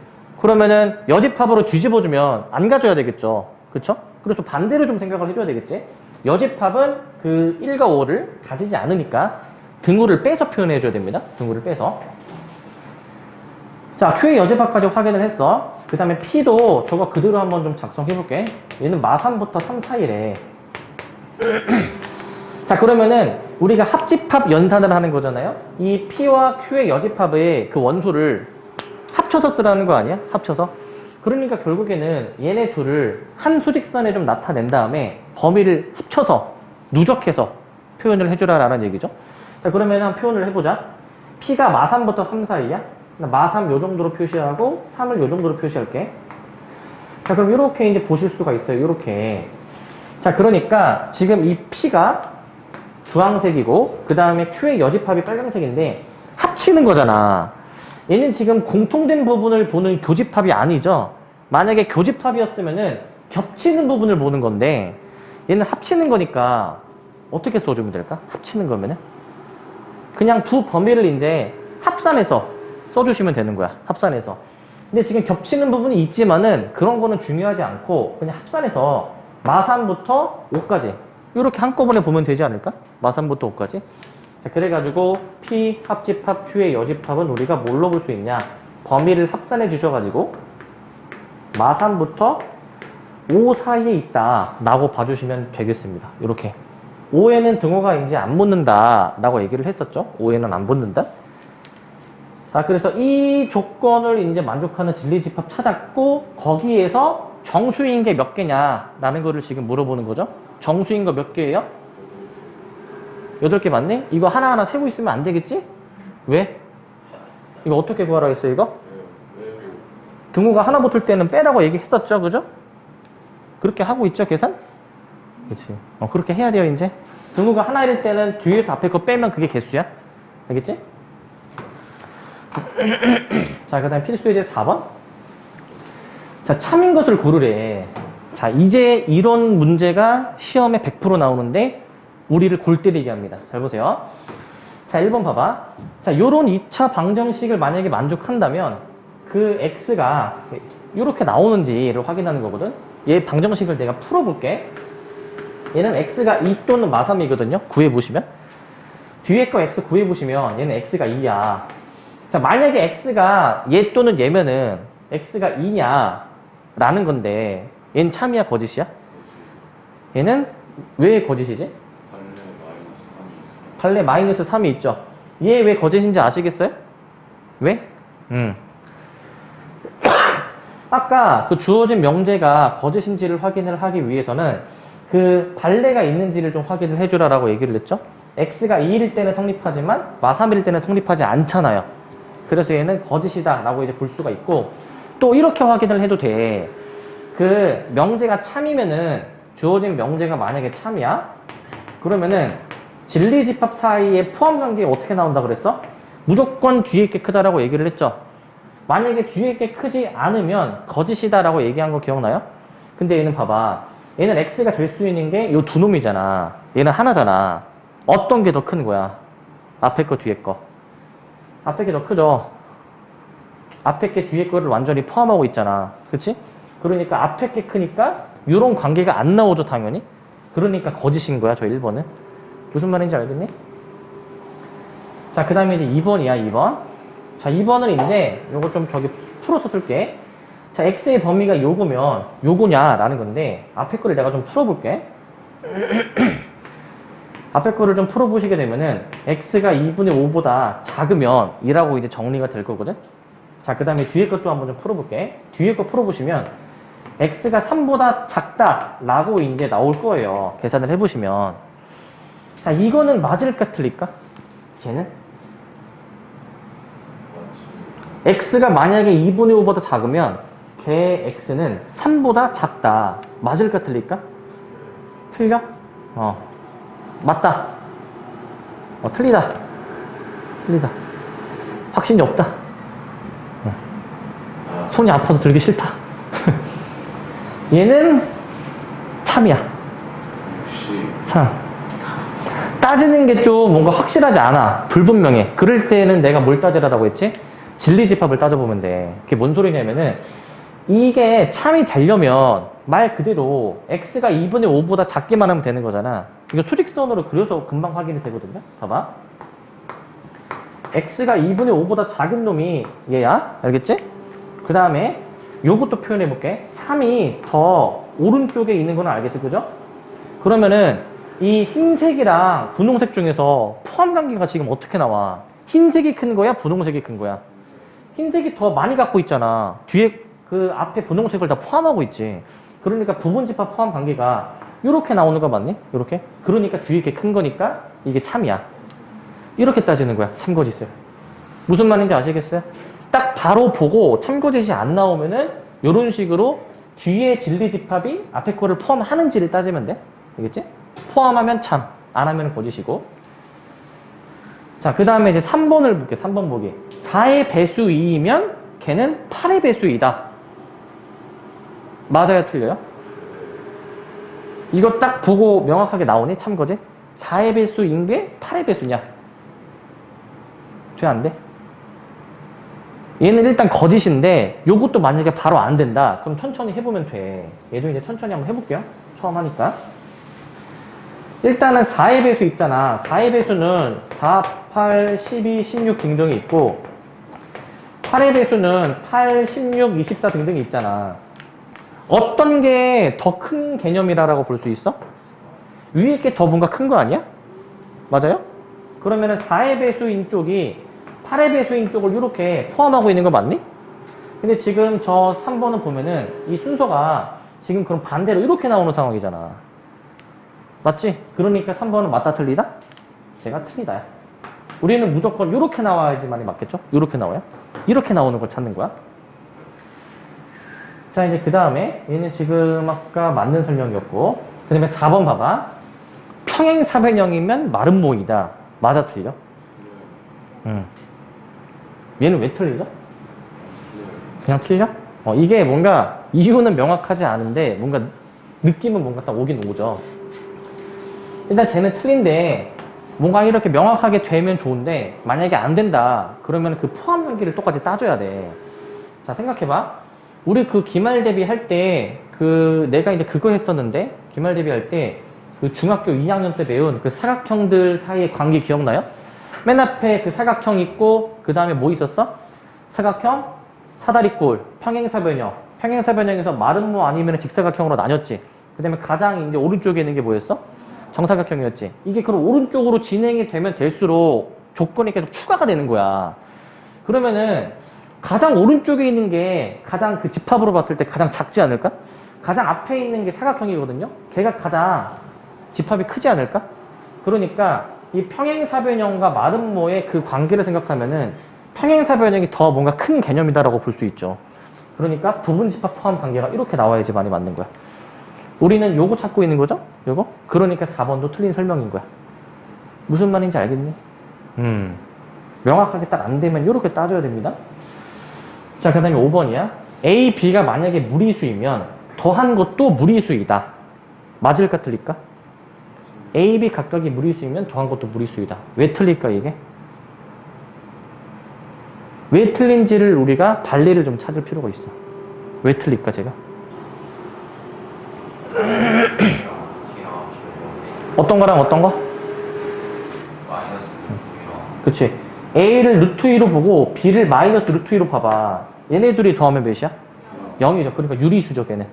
그러면은 여집합으로 뒤집어주면 안 가져야 되겠죠. 그쵸? 그래서 반대로 좀 생각을 해줘야 되겠지. 여집합은 그 1과 5를 가지지 않으니까 등호를 빼서 표현해줘야 됩니다. 등호를 빼서. 자, Q의 여집합까지 확인을 했어. 그 다음에 P도 저거 그대로 한번 좀 작성해볼게. 얘는 마3부터 3 사이래. 자, 그러면은 우리가 합집합 연산을 하는 거잖아요. 이 P와 Q의 여집합의 그 원소를 합쳐서 쓰라는 거 아니야? 합쳐서. 그러니까 결국에는 얘네 둘을 한 수직선에 좀 나타낸 다음에 범위를 합쳐서 누적해서 표현을 해주라라는 얘기죠. 자, 그러면 한 표현을 해보자. P가 마3부터 3 사이야. 마3 요 정도로 표시하고 3을 요 정도로 표시할게. 자, 그럼 이렇게 이제 보실 수가 있어요. 이렇게. 자, 그러니까 지금 이 P가 주황색이고 그 다음에 Q의 여집합이 빨간색인데 합치는 거잖아. 얘는 지금 공통된 부분을 보는 교집합이 아니죠. 만약에 교집합이었으면은 겹치는 부분을 보는 건데 얘는 합치는 거니까 어떻게 써주면 될까? 합치는 거면은 그냥 두 범위를 이제 합산해서 써주시면 되는 거야. 합산해서. 근데 지금 겹치는 부분이 있지만은 그런 거는 중요하지 않고 그냥 합산해서 마3부터 5까지 이렇게 한꺼번에 보면 되지 않을까? 마3부터 5까지. 자, 그래가지고 P 합집합 Q의 여집합은 우리가 뭘로 볼 수 있냐? 범위를 합산해 주셔가지고 마3부터 5 사이에 있다 라고 봐주시면 되겠습니다. 이렇게 5에는 등호가 이제 안 붙는다 라고 얘기를 했었죠. 5에는 안 붙는다. 자, 그래서 이 조건을 이제 만족하는 진리집합 찾았고 거기에서 정수인 게 몇 개냐 라는 거를 지금 물어보는 거죠. 정수인 거 몇 개예요? 8개 맞네? 이거 하나하나 세고 있으면 안 되겠지? 왜? 이거 어떻게 구하라 했어요, 이거? 등호가 하나 붙을 때는 빼라고 얘기했었죠, 그죠? 그렇게 하고 있죠, 계산? 그치. 그렇게 해야 돼요, 이제. 등호가 하나일 때는 뒤에서 앞에 거 빼면 그게 개수야. 알겠지? 자, 그 다음에 필수 예제 4번. 자, 참인 것을 고르래. 자, 이제 이런 문제가 시험에 100% 나오는데 우리를 골 때리게 합니다. 잘 보세요. 자, 1번 봐봐. 자, 요런 2차 방정식을 만약에 만족한다면 그 x가 이렇게 나오는지를 확인하는 거거든. 얘 방정식을 내가 풀어볼게. 얘는 x가 2 또는 마3이거든요. 구해보시면. 뒤에 거 x 구해보시면 얘는 x가 2야. 자, 만약에 x가 얘 또는 얘면은 x가 2냐 라는 건데 얘는 참이야 거짓이야? 얘는 왜 거짓이지? 판례 마이너스 3이 있죠. 얘 왜 거짓인지 아시겠어요? 왜? 아까 그 주어진 명제가 거짓인지를 확인을 하기 위해서는 그 발레가 있는지를 좀 확인을 해주라라고 얘기를 했죠. x가 2일 때는 성립하지만 마3일 때는 성립하지 않잖아요. 그래서 얘는 거짓이다 라고 이제 볼 수가 있고 또 이렇게 확인을 해도 돼. 그 명제가 참이면은 주어진 명제가 만약에 참이야? 그러면은 진리집합 사이의 포함관계 어떻게 나온다 그랬어? 무조건 뒤에 게 크다라고 얘기를 했죠. 만약에 뒤에 게 크지 않으면 거짓이다라고 얘기한 거 기억나요? 근데 얘는 봐봐. 얘는 x가 될 수 있는 게 요 두 놈이잖아. 얘는 하나잖아. 어떤 게 더 큰 거야? 앞에 거 뒤에 거. 앞에 게 더 크죠. 앞에 게 뒤에 거를 완전히 포함하고 있잖아. 그치? 그러니까 앞에 게 크니까 요런 관계가 안 나오죠 당연히. 그러니까 거짓인 거야 저 1번은. 무슨 말인지 알겠니? 자, 그 다음에 이제 2번이야, 2번. 자, 2번은 이제 요거 좀 저기 풀어서 쓸게. 자, x의 범위가 요거면 요거냐라는 건데 앞에 거를 내가 좀 풀어볼게. 앞에 거를 좀 풀어보시게 되면은 x가 2분의 5보다 작으면 이라고 이제 정리가 될 거거든. 자, 그 다음에 뒤에 것도 한번 좀 풀어볼게. 뒤에 거 풀어보시면 x가 3보다 작다라고 이제 나올 거예요. 계산을 해보시면. 자, 이거는 맞을까 틀릴까? 쟤는? x가 만약에 2분의 5보다 작으면 걔 x는 3보다 작다. 맞을까 틀릴까? 틀려? 맞다. 틀리다. 틀리다. 확신이 없다. 손이 아파도 들기 싫다. 얘는 참이야. 역시 참. 따지는 게 좀 뭔가 확실하지 않아. 불분명해. 그럴 때는 내가 뭘 따지라고 했지? 진리집합을 따져보면 돼. 그게 뭔 소리냐면은 이게 참이 되려면 말 그대로 x가 2분의 5보다 작기만 하면 되는 거잖아. 이거 수직선으로 그려서 금방 확인이 되거든요. 봐봐. x가 2분의 5보다 작은 놈이 얘야. 알겠지? 그 다음에 요것도 표현해 볼게. 3이 더 오른쪽에 있는 건 알겠지? 그죠? 그러면은 이 흰색이랑 분홍색 중에서 포함 관계가 지금 어떻게 나와? 흰색이 큰 거야? 분홍색이 큰 거야? 흰색이 더 많이 갖고 있잖아. 뒤에 그 앞에 분홍색을 다 포함하고 있지. 그러니까 부분집합 포함 관계가 이렇게 나오는 거 맞니? 이렇게? 그러니까 뒤에 게 큰 거니까 이게 참이야. 이렇게 따지는 거야. 참거짓을. 무슨 말인지 아시겠어요? 딱 바로 보고 참거짓이 안 나오면은 이런 식으로 뒤에 진리집합이 앞에 거를 포함하는지를 따지면 돼. 알겠지? 포함하면 참, 안 하면 거짓이고. 자, 그 다음에 이제 3번을 볼게. 3번 보기. 4의 배수 2이면 걔는 8의 배수 2다. 맞아요? 틀려요? 이거 딱 보고 명확하게 나오니? 참거짓? 4의 배수인 게 8의 배수냐? 돼? 안 돼? 얘는 일단 거짓인데 요것도 만약에 바로 안 된다. 그럼 천천히 해보면 돼. 얘도 이제 천천히 한번 해볼게요. 처음 하니까. 일단은 4의 배수 있잖아. 4의 배수는 4, 8, 12, 16 등등이 있고 8의 배수는 8, 16, 24 등등이 있잖아. 어떤 게 더 큰 개념이라고 볼 수 있어? 위에 게 더 뭔가 큰 거 아니야? 맞아요? 그러면은 4의 배수인 쪽이 8의 배수인 쪽을 이렇게 포함하고 있는 거 맞니? 근데 지금 저 3번은 보면은 이 순서가 지금 그럼 반대로 이렇게 나오는 상황이잖아. 맞지? 그러니까 3번은 맞다 틀리다? 제가 틀리다야. 우리는 무조건 이렇게 나와야지만이 맞겠죠? 이렇게 나와요? 이렇게 나오는 걸 찾는 거야. 자, 이제 그 다음에 얘는 지금 아까 맞는 설명이었고 그 다음에 4번 봐봐. 평행사변형이면 마름모이다. 맞아 틀려? 얘는 왜 틀리죠? 그냥 틀려? 이게 뭔가 이유는 명확하지 않은데 뭔가 느낌은 뭔가 딱 오긴 오죠. 일단 쟤는 틀린데 뭔가 이렇게 명확하게 되면 좋은데 만약에 안 된다 그러면 그 포함 관계를 똑같이 따줘야 돼. 자, 생각해봐. 우리 그 기말 대비 할 때 내가 이제 그거 했었는데 기말 대비 할 때 그 중학교 2학년 때 배운 그 사각형들 사이의 관계 기억나요? 맨 앞에 그 사각형 있고 그 다음에 뭐 있었어? 사각형, 사다리꼴, 평행사변형. 평행사변형에서 마름모 아니면 직사각형으로 나뉘었지. 그 다음에 가장 이제 오른쪽에 있는 게 뭐였어? 정사각형이었지. 이게 그럼 오른쪽으로 진행이 되면 될수록 조건이 계속 추가가 되는 거야. 그러면은 가장 오른쪽에 있는 게 가장 그 집합으로 봤을 때 가장 작지 않을까? 가장 앞에 있는 게 사각형이거든요. 걔가 가장 집합이 크지 않을까? 그러니까 이 평행사변형과 마름모의 그 관계를 생각하면은 평행사변형이 더 뭔가 큰 개념이다라고 볼 수 있죠. 그러니까 부분집합 포함 관계가 이렇게 나와야지 많이 맞는 거야. 우리는 요거 찾고 있는 거죠? 요거? 그러니까 4번도 틀린 설명인 거야. 무슨 말인지 알겠니? 명확하게 딱 안 되면 이렇게 따져야 됩니다. 자, 그 다음에 5번이야. A, B가 만약에 무리수이면 더한 것도 무리수이다. 맞을까 틀릴까? A, B 각각이 무리수이면 더한 것도 무리수이다. 왜 틀릴까 이게? 왜 틀린지를 우리가 발리를 좀 찾을 필요가 있어. 왜 틀릴까 제가? 어떤 거랑 어떤 거? 그치. A를 루트 2로 보고 B를 마이너스 루트 2로 봐봐. 얘네 둘이 더하면 몇이야? 0이죠. 그러니까 유리수죠 걔는.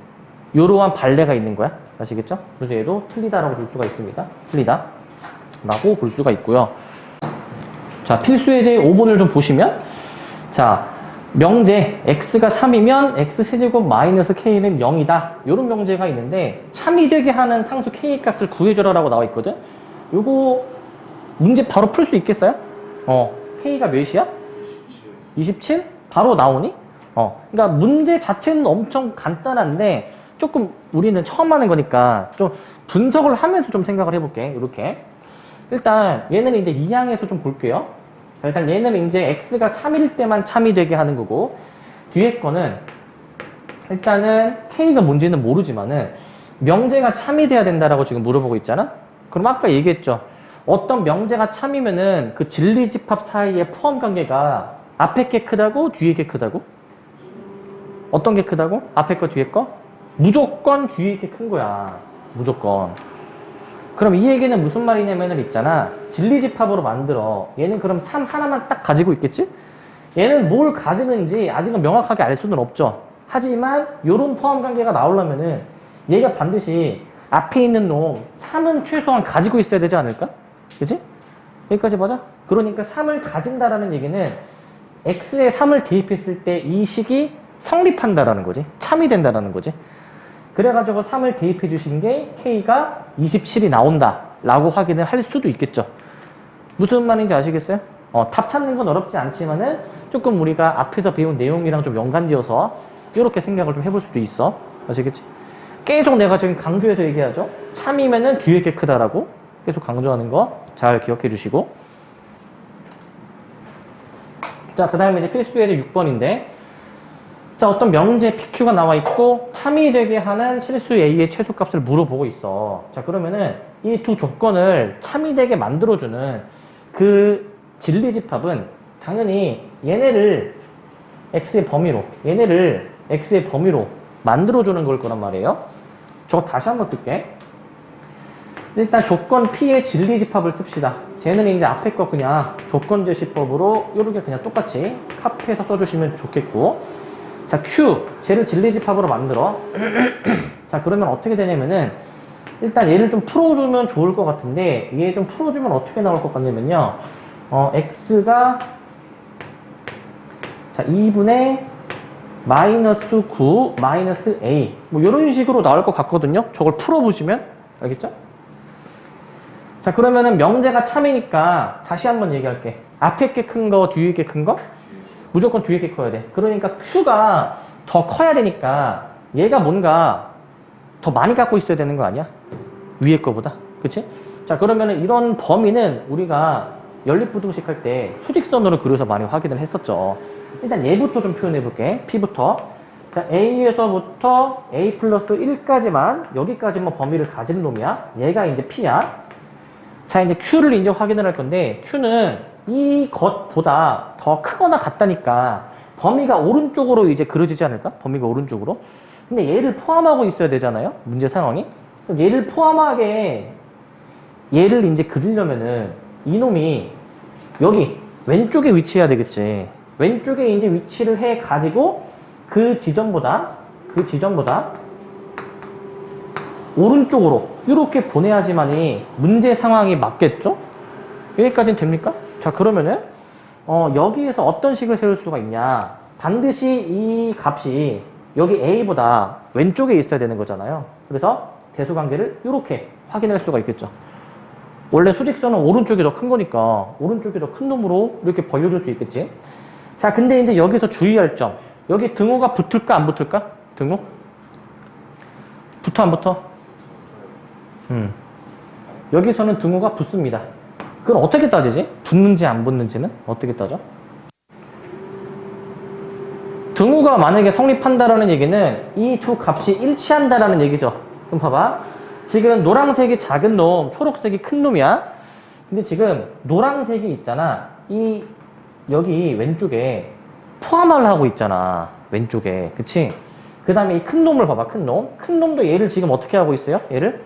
요러한 발레가 있는 거야. 아시겠죠? 그래서 얘도 틀리다라고 볼 수가 있습니다. 틀리다 라고 볼 수가 있고요. 자, 필수예제 5번을 좀 보시면 자, 명제 x가 3이면 x세제곱 마이너스 k는 0이다. 요런 명제가 있는데 참이 되게 하는 상수 k 값을 구해줘라 라고 나와 있거든. 요거 문제 바로 풀 수 있겠어요? k가 몇이야? 27? 바로 나오니? 그러니까 문제 자체는 엄청 간단한데 조금 우리는 처음 하는 거니까 좀 분석을 하면서 좀 생각을 해볼게. 이렇게 일단 얘는 이제 2항에서 좀 볼게요. 일단 얘는 이제 x가 3일 때만 참이 되게 하는 거고 뒤에 거는 일단은 k가 뭔지는 모르지만은 명제가 참이 돼야 된다라고 지금 물어보고 있잖아. 그럼 아까 얘기했죠. 어떤 명제가 참이면은 그 진리집합 사이의 포함 관계가 앞에 게 크다고? 뒤에 게 크다고? 어떤 게 크다고? 앞에 거, 뒤에 거? 무조건 뒤에 게 큰 거야. 무조건. 그럼 이 얘기는 무슨 말이냐면은 있잖아. 진리집합으로 만들어. 얘는 그럼 3 하나만 딱 가지고 있겠지? 얘는 뭘 가지는지 아직은 명확하게 알 수는 없죠. 하지만 요런 포함 관계가 나오려면은 얘가 반드시 앞에 있는 놈 3은 최소한 가지고 있어야 되지 않을까? 그치? 여기까지 맞아? 그러니까 3을 가진다라는 얘기는 x에 3을 대입했을 때 이 식이 성립한다라는 거지. 참이 된다라는 거지. 그래가지고 3을 대입해 주신 게 k가 27이 나온다 라고 확인을 할 수도 있겠죠. 무슨 말인지 아시겠어요? 답 찾는 건 어렵지 않지만은 조금 우리가 앞에서 배운 내용이랑 좀 연관지어서 이렇게 생각을 좀 해볼 수도 있어. 아시겠지? 계속 내가 지금 강조해서 얘기하죠. 참이면은 뒤에 게 크다라고 계속 강조하는 거 잘 기억해 주시고. 자, 그 다음에 이제 필수 예제 6번인데, 자, 어떤 명제 PQ가 나와 있고 참이 되게 하는 실수 A의 최소값을 물어보고 있어. 자, 그러면은 이 두 조건을 참이 되게 만들어주는 그 진리집합은 당연히 얘네를 X의 범위로, 얘네를 X의 범위로 만들어주는 걸 거란 말이에요. 저거 다시 한번 쓸게. 일단 조건 P의 진리집합을 씁시다. 쟤는 이제 앞에 거 그냥 조건제시법으로 이렇게 그냥 똑같이 카피해서 써주시면 좋겠고, 자, Q, 쟤를 진리집합으로 만들어. 자, 그러면 어떻게 되냐면은 일단 얘를 좀 풀어주면 좋을 것 같은데, 얘 좀 풀어주면 어떻게 나올 것 같냐면요, X가 자 2분의 마이너스 9 마이너스 A 뭐 이런 식으로 나올 것 같거든요. 저걸 풀어보시면 알겠죠? 자, 그러면은 명제가 참이니까 다시 한번 얘기할게. 앞에 게 큰 거, 뒤에 게 큰 거? 무조건 뒤에 게 커야 돼. 그러니까 Q가 더 커야 되니까 얘가 뭔가 더 많이 갖고 있어야 되는 거 아니야? 위에 거보다. 그치? 자, 그러면은 이런 범위는 우리가 연립부등식 할 때 수직선으로 그려서 많이 확인을 했었죠. 일단 얘부터 좀 표현해 볼게. P부터. 자, A에서부터 A 플러스 1까지만, 여기까지만 범위를 가진 놈이야. 얘가 이제 P야. 자, 이제 Q를 이제 확인을 할 건데, Q는 이 것보다 더 크거나 같다니까 범위가 오른쪽으로 이제 그려지지 않을까? 범위가 오른쪽으로. 근데 얘를 포함하고 있어야 되잖아요? 문제 상황이. 그럼 얘를 포함하게 얘를 이제 그리려면은 이놈이 여기 왼쪽에 위치해야 되겠지. 왼쪽에 이제 위치를 해 가지고 그 지점보다 오른쪽으로 이렇게 보내야지만이 문제 상황이 맞겠죠? 여기까지는 됩니까? 자, 그러면은 여기에서 어떤 식을 세울 수가 있냐? 반드시 이 값이 여기 A보다 왼쪽에 있어야 되는 거잖아요. 그래서 대수관계를 이렇게 확인할 수가 있겠죠. 원래 수직선은 오른쪽이 더 큰 거니까 오른쪽이 더 큰 놈으로 이렇게 벌려줄 수 있겠지. 자, 근데 이제 여기서 주의할 점. 여기 등호가 붙을까 안 붙을까? 등호? 붙어 안 붙어? 여기서는 등호가 붙습니다. 그럼 어떻게 따지지? 붙는지 안 붙는지는 어떻게 따져? 등호가 만약에 성립한다라는 얘기는 이 두 값이 일치한다라는 얘기죠. 그럼 봐봐. 지금 노란색이 작은 놈, 초록색이 큰 놈이야. 근데 지금 노란색이 있잖아. 여기 왼쪽에 포함을 하고 있잖아. 왼쪽에. 그치? 그 다음에 이 큰 놈을 봐봐. 큰 놈. 큰 놈도 얘를 지금 어떻게 하고 있어요? 얘를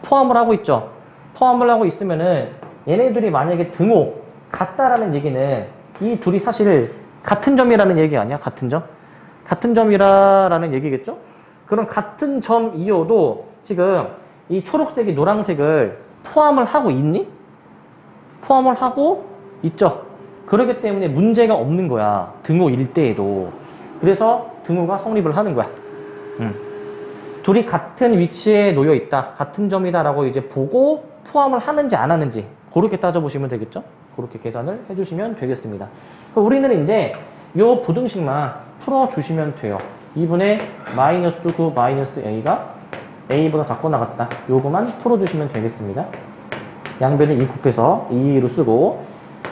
포함을 하고 있죠. 포함을 하고 있으면은 얘네들이 만약에 등호 같다라는 얘기는 이 둘이 사실 같은 점이라는 얘기 아니야? 같은 점? 같은 점이라는 얘기겠죠? 그럼 같은 점이어도 지금 이 초록색이 노란색을 포함을 하고 있니? 포함을 하고 있죠. 그렇기 때문에 문제가 없는 거야. 등호일 때에도. 그래서 등호가 성립을 하는 거야. 둘이 같은 위치에 놓여 있다. 같은 점이다라고 이제 보고 포함을 하는지 안 하는지 그렇게 따져보시면 되겠죠? 그렇게 계산을 해주시면 되겠습니다. 그럼 우리는 이제 요 부등식만 풀어주시면 돼요. 2분의 마이너스 9 마이너스 A가 A보다 작고 나갔다. 요거만 풀어주시면 되겠습니다. 양변을 2 곱해서 2로 쓰고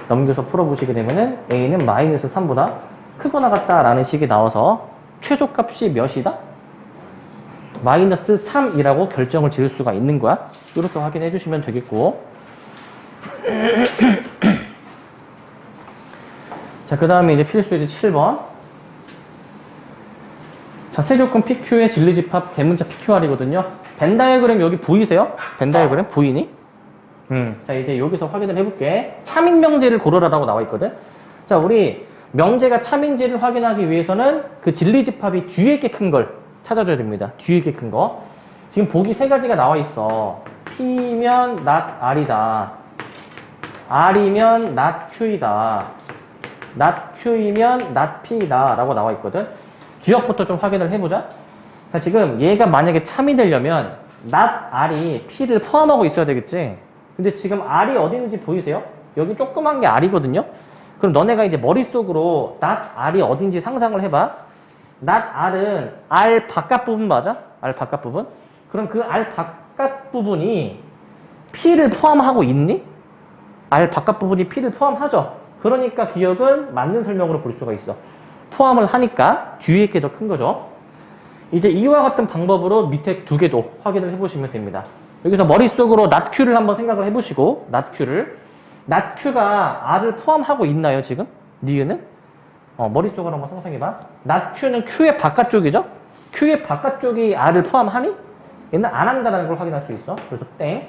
넘겨서 풀어보시게 되면은 A는 마이너스 3보다 크고 나갔다라는 식이 나와서 최소값이 몇이다? 마이너스 3이라고 결정을 지을 수가 있는 거야. 이렇게 확인해 주시면 되겠고. 자, 그 다음에 이제 필수예제 7번. 자, 세조건 PQ의 진리집합 대문자 PQR이거든요. 벤 다이어그램 여기 보이세요? 벤 다이어그램 보이니? 자, 이제 여기서 확인을 해볼게. 참인 명제를 고르라라고 나와 있거든. 자, 우리 명제가 참인지를 확인하기 위해서는 그 진리집합이 뒤에 게 큰 걸 찾아줘야 됩니다. 뒤에 게 큰 거. 지금 보기 세 가지가 나와 있어. P면 not R이다. R이면 not Q이다. not Q이면 not P이다. 라고 나와 있거든. 기억부터 좀 확인을 해보자. 자, 지금 얘가 만약에 참이 되려면 not R이 P를 포함하고 있어야 되겠지. 근데 지금 R이 어디 있는지 보이세요? 여기 조그만 게 R이거든요. 그럼 너네가 이제 머릿속으로 not R이 어딘지 상상을 해봐. not R은 R 바깥 부분 맞아? R 바깥 부분? 그럼 그 R 바깥 부분이 P를 포함하고 있니? R 바깥 부분이 P를 포함하죠. 그러니까 기억은 맞는 설명으로 볼 수가 있어. 포함을 하니까 뒤에 게 더 큰 거죠. 이제 이와 같은 방법으로 밑에 두 개도 확인을 해보시면 됩니다. 여기서 머릿속으로 not Q를 한번 생각을 해보시고 not Q를 not Q가 R을 포함하고 있나요 지금? 니은은? 머릿속으로 한번 상상해봐. not Q는 Q의 바깥쪽이죠? Q의 바깥쪽이 R을 포함하니? 얘는 안 한다는 걸 확인할 수 있어. 그래서 땡.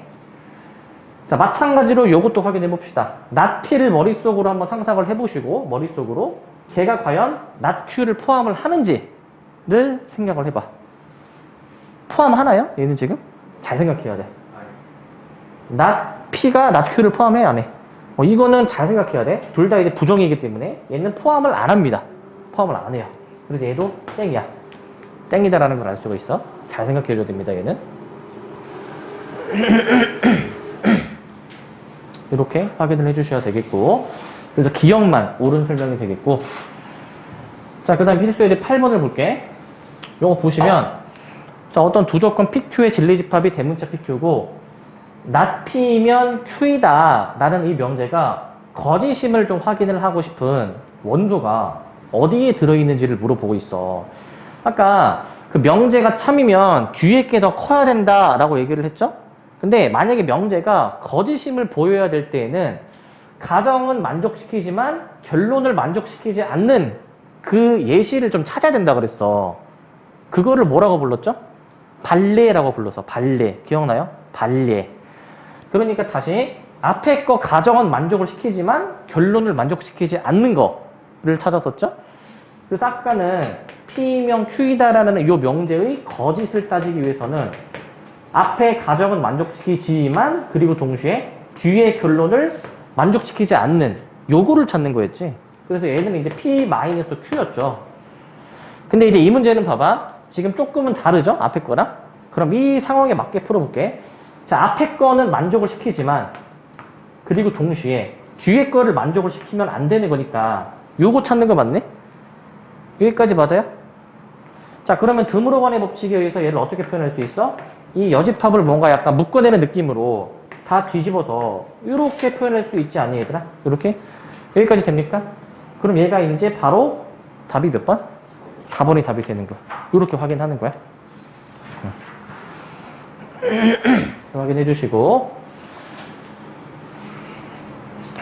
자, 마찬가지로 이것도 확인해 봅시다. not P를 머릿속으로 한번 상상을 해보시고 머릿속으로 걔가 과연 not Q를 포함을 하는지를 생각을 해봐. 포함하나요? 얘는 지금? 잘 생각해야 돼. not P가 not Q를 포함해? 안 해? 이거는 잘 생각해야 돼. 둘 다 이제 부정이기 때문에 얘는 포함을 안 합니다. 포함을 안 해요. 그래서 얘도 땡이야. 땡이다라는 걸 알 수가 있어. 잘 생각해 줘야 됩니다. 얘는. 이렇게 확인을 해주셔야 되겠고, 그래서 기억만 옳은 설명이 되겠고. 자, 그 다음 필수예제 8번을 볼게. 요거 보시면, 자, 어떤 두 조건 PQ의 진리집합이 대문자 PQ고 not P면 Q이다 라는 이 명제가 거짓임을 좀 확인을 하고 싶은 원소가 어디에 들어있는지를 물어보고 있어. 아까 그 명제가 참이면 뒤에 게 더 커야 된다 라고 얘기를 했죠? 근데 만약에 명제가 거짓임을 보여야 될 때에는 가정은 만족시키지만 결론을 만족시키지 않는 그 예시를 좀 찾아야 된다 그랬어. 그거를 뭐라고 불렀죠? 발레라고 불러서. 발레. 기억나요? 발레. 그러니까 다시 앞에 거 가정은 만족을 시키지만 결론을 만족시키지 않는 거를 찾았었죠? 그래서 아까는 P명 Q이다라는 이 명제의 거짓을 따지기 위해서는 앞에 가정은 만족시키지만 그리고 동시에 뒤에 결론을 만족시키지 않는 요거를 찾는 거였지. 그래서 얘는 이제 P-Q였죠. 근데 이제 이 문제는 봐봐. 지금 조금은 다르죠? 앞에 거랑. 그럼 이 상황에 맞게 풀어볼게. 자, 앞에 거는 만족을 시키지만 그리고 동시에 뒤에 거를 만족을 시키면 안 되는 거니까 요거 찾는 거 맞네? 여기까지 맞아요? 자, 그러면 드물어관의 법칙에 의해서 얘를 어떻게 표현할 수 있어? 이 여집합을 뭔가 약간 묶어내는 느낌으로 다 뒤집어서 이렇게 표현할 수 있지 않니 얘들아? 이렇게? 여기까지 됩니까? 그럼 얘가 이제 바로 답이 몇 번? 4번이 답이 되는 거야. 이렇게 확인하는 거야. 확인해 주시고.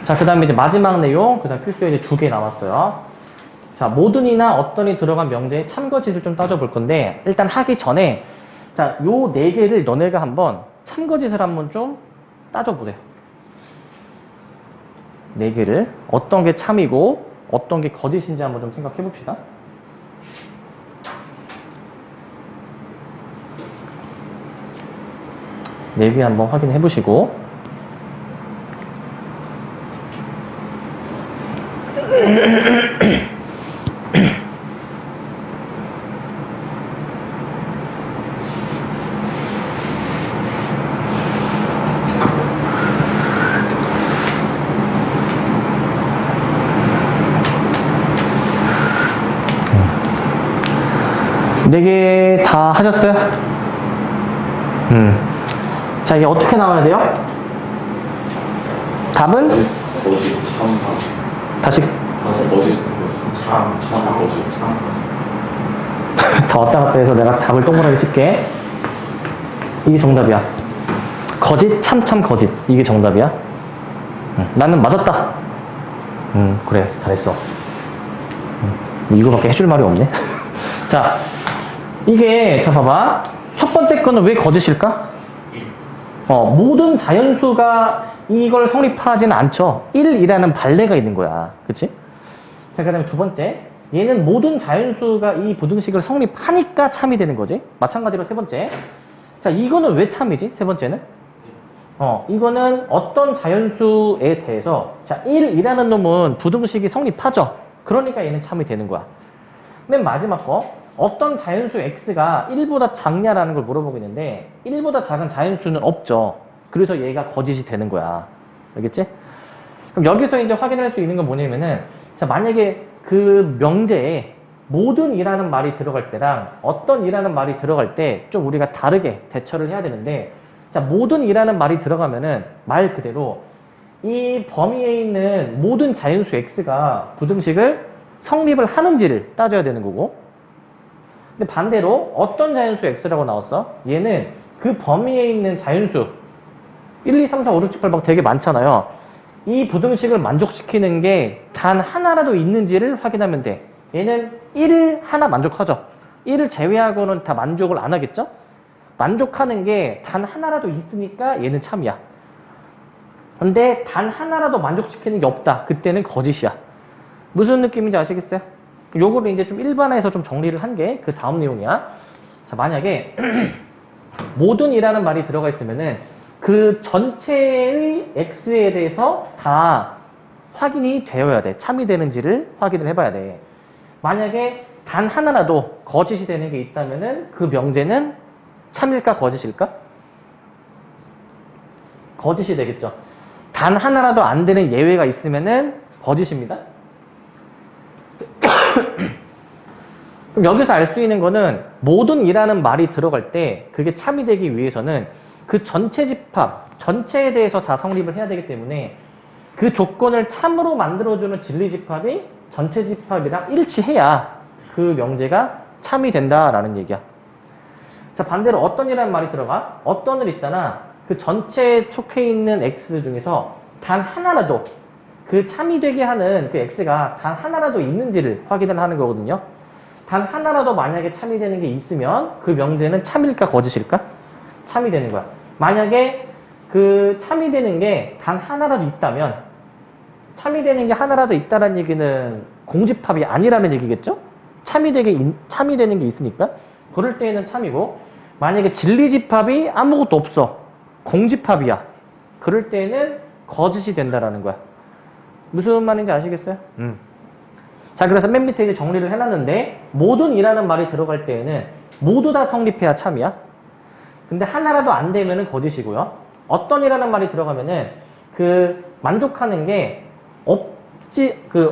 자, 그 다음에 이제 마지막 내용, 그 다음 필수에 이제 2개 나왔어요. 자, 모든이나 어떤이 들어간 명제의 참거짓을 좀 따져볼 건데, 일단 하기 전에, 자, 요 4개를 너네가 한번 참거짓을 한번 좀 따져보래. 4개를. 어떤 게 참이고, 어떤 게 거짓인지 한번 좀 생각해 봅시다. 네 개 한번 확인해 보시고. 네 개 다 하셨어요? 자, 이게 어떻게 나와야 돼요? 답은? 거짓, 참, 다시 거짓, 참, 거짓, 참. 다 왔다 갔다 해서 내가 답을 동그라미 칠게. 이게 정답이야. 거짓, 참, 거짓. 이게 정답이야. 나는 맞았다. 그래, 잘했어. 이거밖에 해줄 말이 없네. 자, 이게, 자, 봐봐. 첫 번째 거는 왜 거짓일까? 모든 자연수가 이걸 성립하지는 않죠. 1이라는 발레가 있는 거야. 그치? 자, 그 다음에 두 번째. 얘는 모든 자연수가 이 부등식을 성립하니까 참이 되는 거지. 마찬가지로 세 번째. 자, 이거는 왜 참이지? 세 번째는? 이거는 어떤 자연수에 대해서, 자, 1이라는 놈은 부등식이 성립하죠. 그러니까 얘는 참이 되는 거야. 맨 마지막 거. 어떤 자연수 x가 1보다 작냐라는 걸 물어보고 있는데 1보다 작은 자연수는 없죠. 그래서 얘가 거짓이 되는 거야. 알겠지? 그럼 여기서 이제 확인할 수 있는 건 뭐냐면은, 자, 만약에 그 명제에 모든 이라는 말이 들어갈 때랑 어떤 이라는 말이 들어갈 때 좀 우리가 다르게 대처를 해야 되는데, 자, 모든 이라는 말이 들어가면은 말 그대로 이 범위에 있는 모든 자연수 x가 부등식을 성립을 하는지를 따져야 되는 거고, 근데 반대로 어떤 자연수 x라고 나왔어? 얘는 그 범위에 있는 자연수 1, 2, 3, 4, 5, 6, 7, 8 막 되게 많잖아요. 이 부등식을 만족시키는 게 단 하나라도 있는지를 확인하면 돼. 얘는 1 하나 만족하죠. 1을 제외하고는 다 만족을 안 하겠죠? 만족하는 게 단 하나라도 있으니까 얘는 참이야. 근데 단 하나라도 만족시키는 게 없다. 그때는 거짓이야. 무슨 느낌인지 아시겠어요? 요거를 이제 좀 일반화해서 좀 정리를 한 게 그 다음 내용이야. 자, 만약에 모든이라는 말이 들어가 있으면은 그 전체의 x에 대해서 다 확인이 되어야 돼. 참이 되는지를 확인을 해봐야 돼. 만약에 단 하나라도 거짓이 되는 게 있다면은 그 명제는 참일까 거짓일까? 거짓이 되겠죠. 단 하나라도 안 되는 예외가 있으면은 거짓입니다. 그럼 여기서 알 수 있는 거는 모든이라는 말이 들어갈 때 그게 참이 되기 위해서는 그 전체 집합, 전체에 대해서 다 성립을 해야 되기 때문에 그 조건을 참으로 만들어주는 진리 집합이 전체 집합이랑 일치해야 그 명제가 참이 된다라는 얘기야. 자, 반대로 어떤이라는 말이 들어가? 어떤을 있잖아. 그 전체에 속해 있는 x 중에서 단 하나라도 그 참이 되게 하는 그 x가 단 하나라도 있는지를 확인을 하는 거거든요. 단 하나라도 만약에 참이 되는 게 있으면 그 명제는 참일까 거짓일까? 참이 되는 거야. 만약에 그 참이 되는 게 단 하나라도 있다면, 참이 되는 게 하나라도 있다는 얘기는 공집합이 아니라는 얘기겠죠? 참이 되는 게 있으니까 그럴 때에는 참이고, 만약에 진리집합이 아무것도 없어, 공집합이야, 그럴 때에는 거짓이 된다라는 거야. 무슨 말인지 아시겠어요? 자, 그래서 맨 밑에 이제 정리를 해놨는데, 모든이라는 말이 들어갈 때에는 모두 다 성립해야 참이야. 근데 하나라도 안 되면은 거짓이고요. 어떤이라는 말이 들어가면은 그 만족하는 게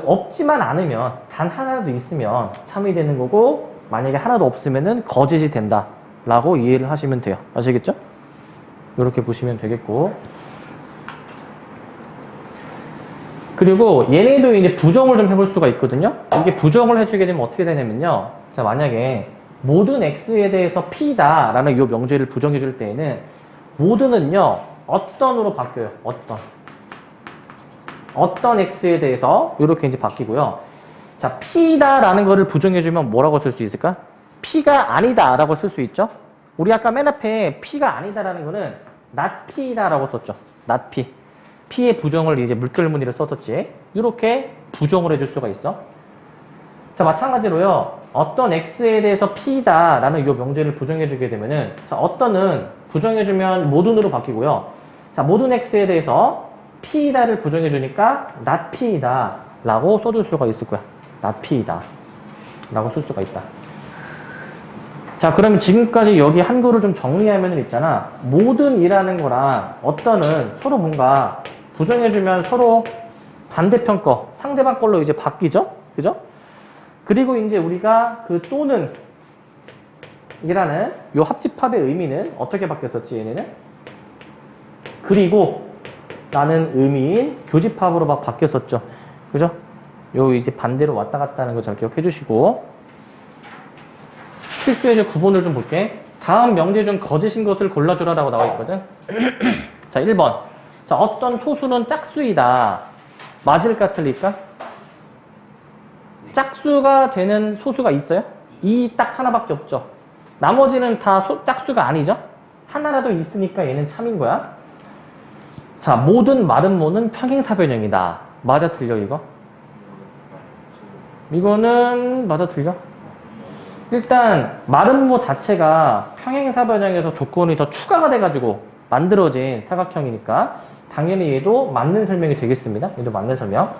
없지만 않으면, 단 하나라도 있으면 참이 되는 거고, 만약에 하나도 없으면은 거짓이 된다라고 이해를 하시면 돼요. 아시겠죠? 이렇게 보시면 되겠고. 그리고 얘네도 이제 부정을 좀 해볼 수가 있거든요. 이게 부정을 해주게 되면 어떻게 되냐면요. 자, 만약에 모든 x에 대해서 p다라는 이 명제를 부정해 줄 때에는 모든은요 어떤으로 바뀌어요. 어떤 x에 대해서 이렇게 이제 바뀌고요. 자, p다라는 거를 부정해 주면 뭐라고 쓸 수 있을까? p가 아니다라고 쓸 수 있죠. 우리 아까 맨 앞에 p가 아니다라는 거는 not p다라고 썼죠. not p. p의 부정을 이제 물결무늬를 썼었지. 이렇게 부정을 해줄 수가 있어. 자, 마찬가지로요. 어떤 x에 대해서 p다라는 이 명제를 부정해주게 되면은, 자, 어떤은 부정해주면 모든으로 바뀌고요. 자, 모든 x에 대해서 p다를 부정해주니까 not p다라고 써줄 수가 있을 거야. not p다라고 쓸 수가 있다. 자, 그러면 지금까지 여기 한글을 좀 정리하면 있잖아. 모든이라는 거랑 어떤은 서로 뭔가 부정해주면 서로 반대편 거, 상대방 걸로 이제 바뀌죠? 그죠? 그리고 이제 우리가 그 또는 이라는 요 합집합의 의미는 어떻게 바뀌었었지, 얘네는? 그리고 라는 의미인 교집합으로 막 바뀌었었죠. 그죠? 요 이제 반대로 왔다 갔다 하는 거 잘 기억해 주시고. 필수의 이제 구본을 좀 볼게. 다음 명제 중 거짓인 것을 골라주라라고 나와 있거든. 자, 1번. 자, 어떤 소수는 짝수이다. 맞을까 틀릴까? 네. 짝수가 되는 소수가 있어요? 이 딱 하나밖에 없죠. 나머지는 다 짝수가 아니죠? 하나라도 있으니까 얘는 참인 거야. 자, 모든 마름모는 평행사변형이다. 맞아, 틀려, 이거? 이거는 맞아, 틀려? 일단 마름모 자체가 평행사변형에서 조건이 더 추가가 돼가지고 만들어진 사각형이니까 당연히 얘도 맞는 설명이 되겠습니다. 얘도 맞는 설명.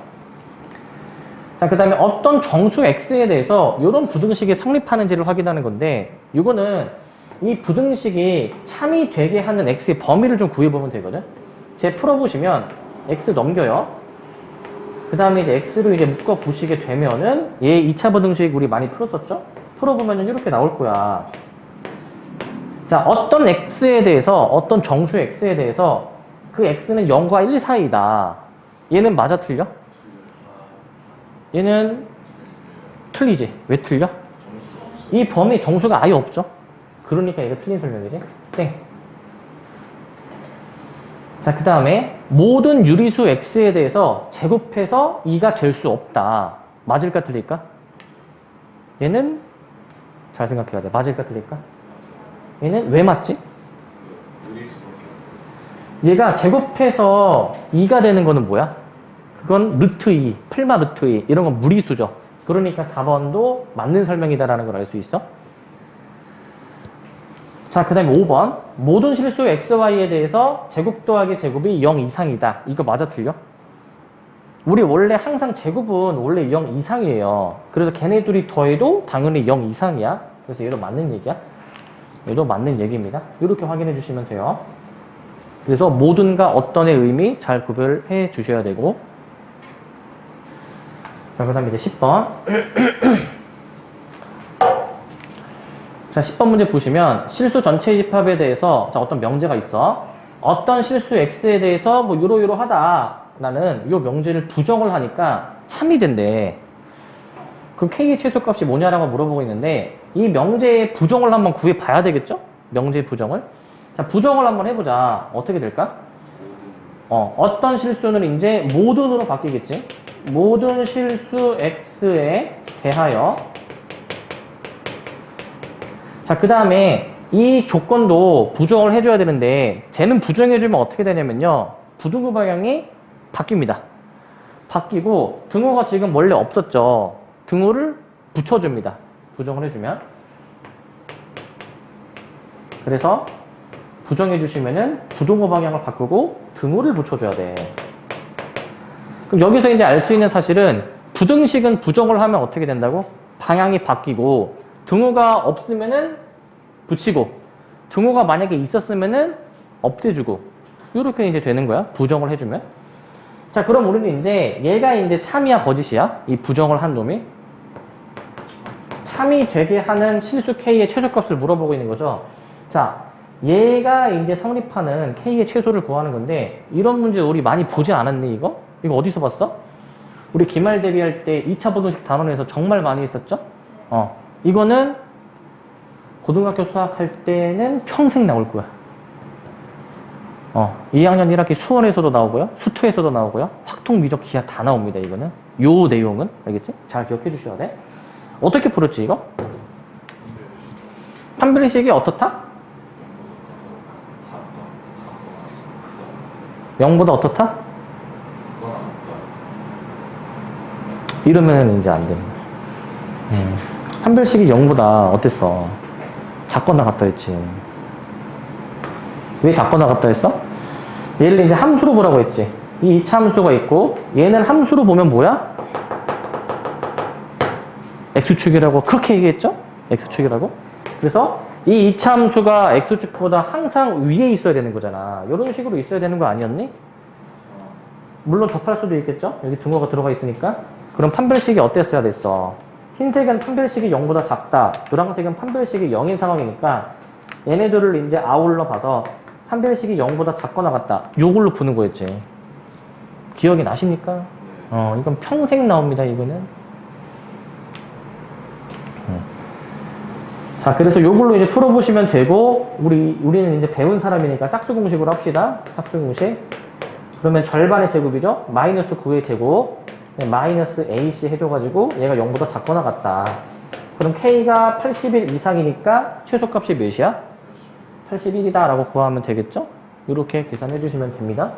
자, 그 다음에 어떤 정수 x에 대해서 이런 부등식이 성립하는지를 확인하는 건데, 이거는 이 부등식이 참이 되게 하는 x의 범위를 좀 구해보면 되거든. 제 풀어보시면 x 넘겨요. 그 다음에 이제 x로 이제 묶어보시게 되면은 얘 2차 부등식 우리 많이 풀었었죠? 풀어보면은 이렇게 나올 거야. 자, 어떤 x에 대해서, 어떤 정수 x에 대해서 그 x는 0과 1 사이다. 얘는 맞아, 틀려? 얘는 틀리지. 왜 틀려? 이 범위 정수가 아예 없죠. 그러니까 얘가 틀린 설명이지. 땡. 자, 그 다음에 모든 유리수 x에 대해서 제곱해서 2가 될 수 없다. 맞을까, 틀릴까? 얘는 잘 생각해야 돼. 맞을까, 틀릴까? 얘는 왜 맞지? 얘가 제곱해서 2가 되는 거는 뭐야? 그건 루트 2, 플마 루트 2 이런 건 무리수죠. 그러니까 4번도 맞는 설명이다라는 걸 알 수 있어. 자, 그 다음에 5번. 모든 실수 xy에 대해서 제곱 더하기 제곱이 0 이상이다. 이거 맞아, 틀려? 우리 원래 항상 제곱은 원래 0 이상이에요. 그래서 걔네 둘이 더해도 당연히 0 이상이야. 그래서 얘도 맞는 얘기야. 얘도 맞는 얘기입니다. 이렇게 확인해 주시면 돼요. 그래서 모든과 어떤의 의미 잘 구별해 주셔야 되고. 자, 그 다음에 이제 10번. 자, 10번 문제 보시면 실수 전체 집합에 대해서 자, 어떤 명제가 있어. 어떤 실수 x에 대해서 뭐 요러요러하다. 나는 요 명제를 부정을 하니까 참이 된대. 그럼 k의 최소값이 뭐냐라고 물어보고 있는데 이 명제의 부정을 한번 구해 봐야 되겠죠? 명제의 부정을. 자, 부정을 한번 해보자. 어떻게 될까? 어떤 실수는 이제 모든으로 바뀌겠지? 모든 실수 x에 대하여. 자, 그 다음에 이 조건도 부정을 해줘야 되는데 쟤는 부정해주면 어떻게 되냐면요. 부등호 방향이 바뀝니다. 바뀌고 등호가 지금 원래 없었죠. 등호를 붙여줍니다. 부정을 해주면. 그래서 부정해주시면은 부등호 방향을 바꾸고 등호를 붙여줘야 돼. 그럼 여기서 이제 알 수 있는 사실은 부등식은 부정을 하면 어떻게 된다고? 방향이 바뀌고 등호가 없으면은 붙이고 등호가 만약에 있었으면은 없애주고 이렇게 이제 되는 거야. 부정을 해주면. 자, 그럼 우리는 이제 얘가 이제 참이야, 거짓이야? 이 부정을 한 놈이 참이 되게 하는 실수 k의 최소값을 물어보고 있는 거죠. 자, 얘가 이제 성립하는 k의 최소를 구하는 건데 이런 문제 우리 많이 보지 않았니? 이거 어디서 봤어? 우리 기말 대비할 때 2차 부등식 단원에서 정말 많이 했었죠? 이거는 고등학교 수학할 때는 평생 나올 거야. 2학년 1학기 수원에서도 나오고요. 수투에서도 나오고요. 확통, 미적, 기하 다 나옵니다. 이거는. 요 내용은. 알겠지? 잘 기억해 주셔야 돼. 어떻게 풀었지, 이거? 판별식이 어떻다? 0보다 어떻다? 이러면 이제 안 되는 거야. 판별식이 0보다 어땠어? 작거나 같다 했지. 왜 작거나 같다 했어? 얘를 이제 함수로 보라고 했지. 이 2차 함수가 있고 얘는 함수로 보면 뭐야? x축이라고 그렇게 얘기했죠? x축이라고. 그래서 이 2차 함수가 x축보다 항상 위에 있어야 되는 거잖아. 이런 식으로 있어야 되는 거 아니었니? 물론 접할 수도 있겠죠? 여기 등호가 들어가 있으니까. 그럼 판별식이 어땠어야 됐어? 흰색은 판별식이 0보다 작다. 노란색은 판별식이 0인 상황이니까 얘네들을 이제 아울러 봐서 판별식이 0보다 작거나 같다. 요걸로 푸는 거였지. 기억이 나십니까? 이건 평생 나옵니다, 이거는. 자, 그래서 요걸로 이제 풀어보시면 되고, 우리는 이제 배운 사람이니까 짝수 공식으로 합시다. 짝수 공식. 그러면 절반의 제곱이죠? 마이너스 9의 제곱. 마이너스 AC 해줘가지고 얘가 0보다 작거나 같다. 그럼 K가 81 이상이니까 최소값이 몇이야? 81이다 라고 구하면 되겠죠? 이렇게 계산해 주시면 됩니다.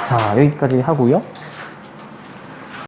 자, 여기까지 하고요.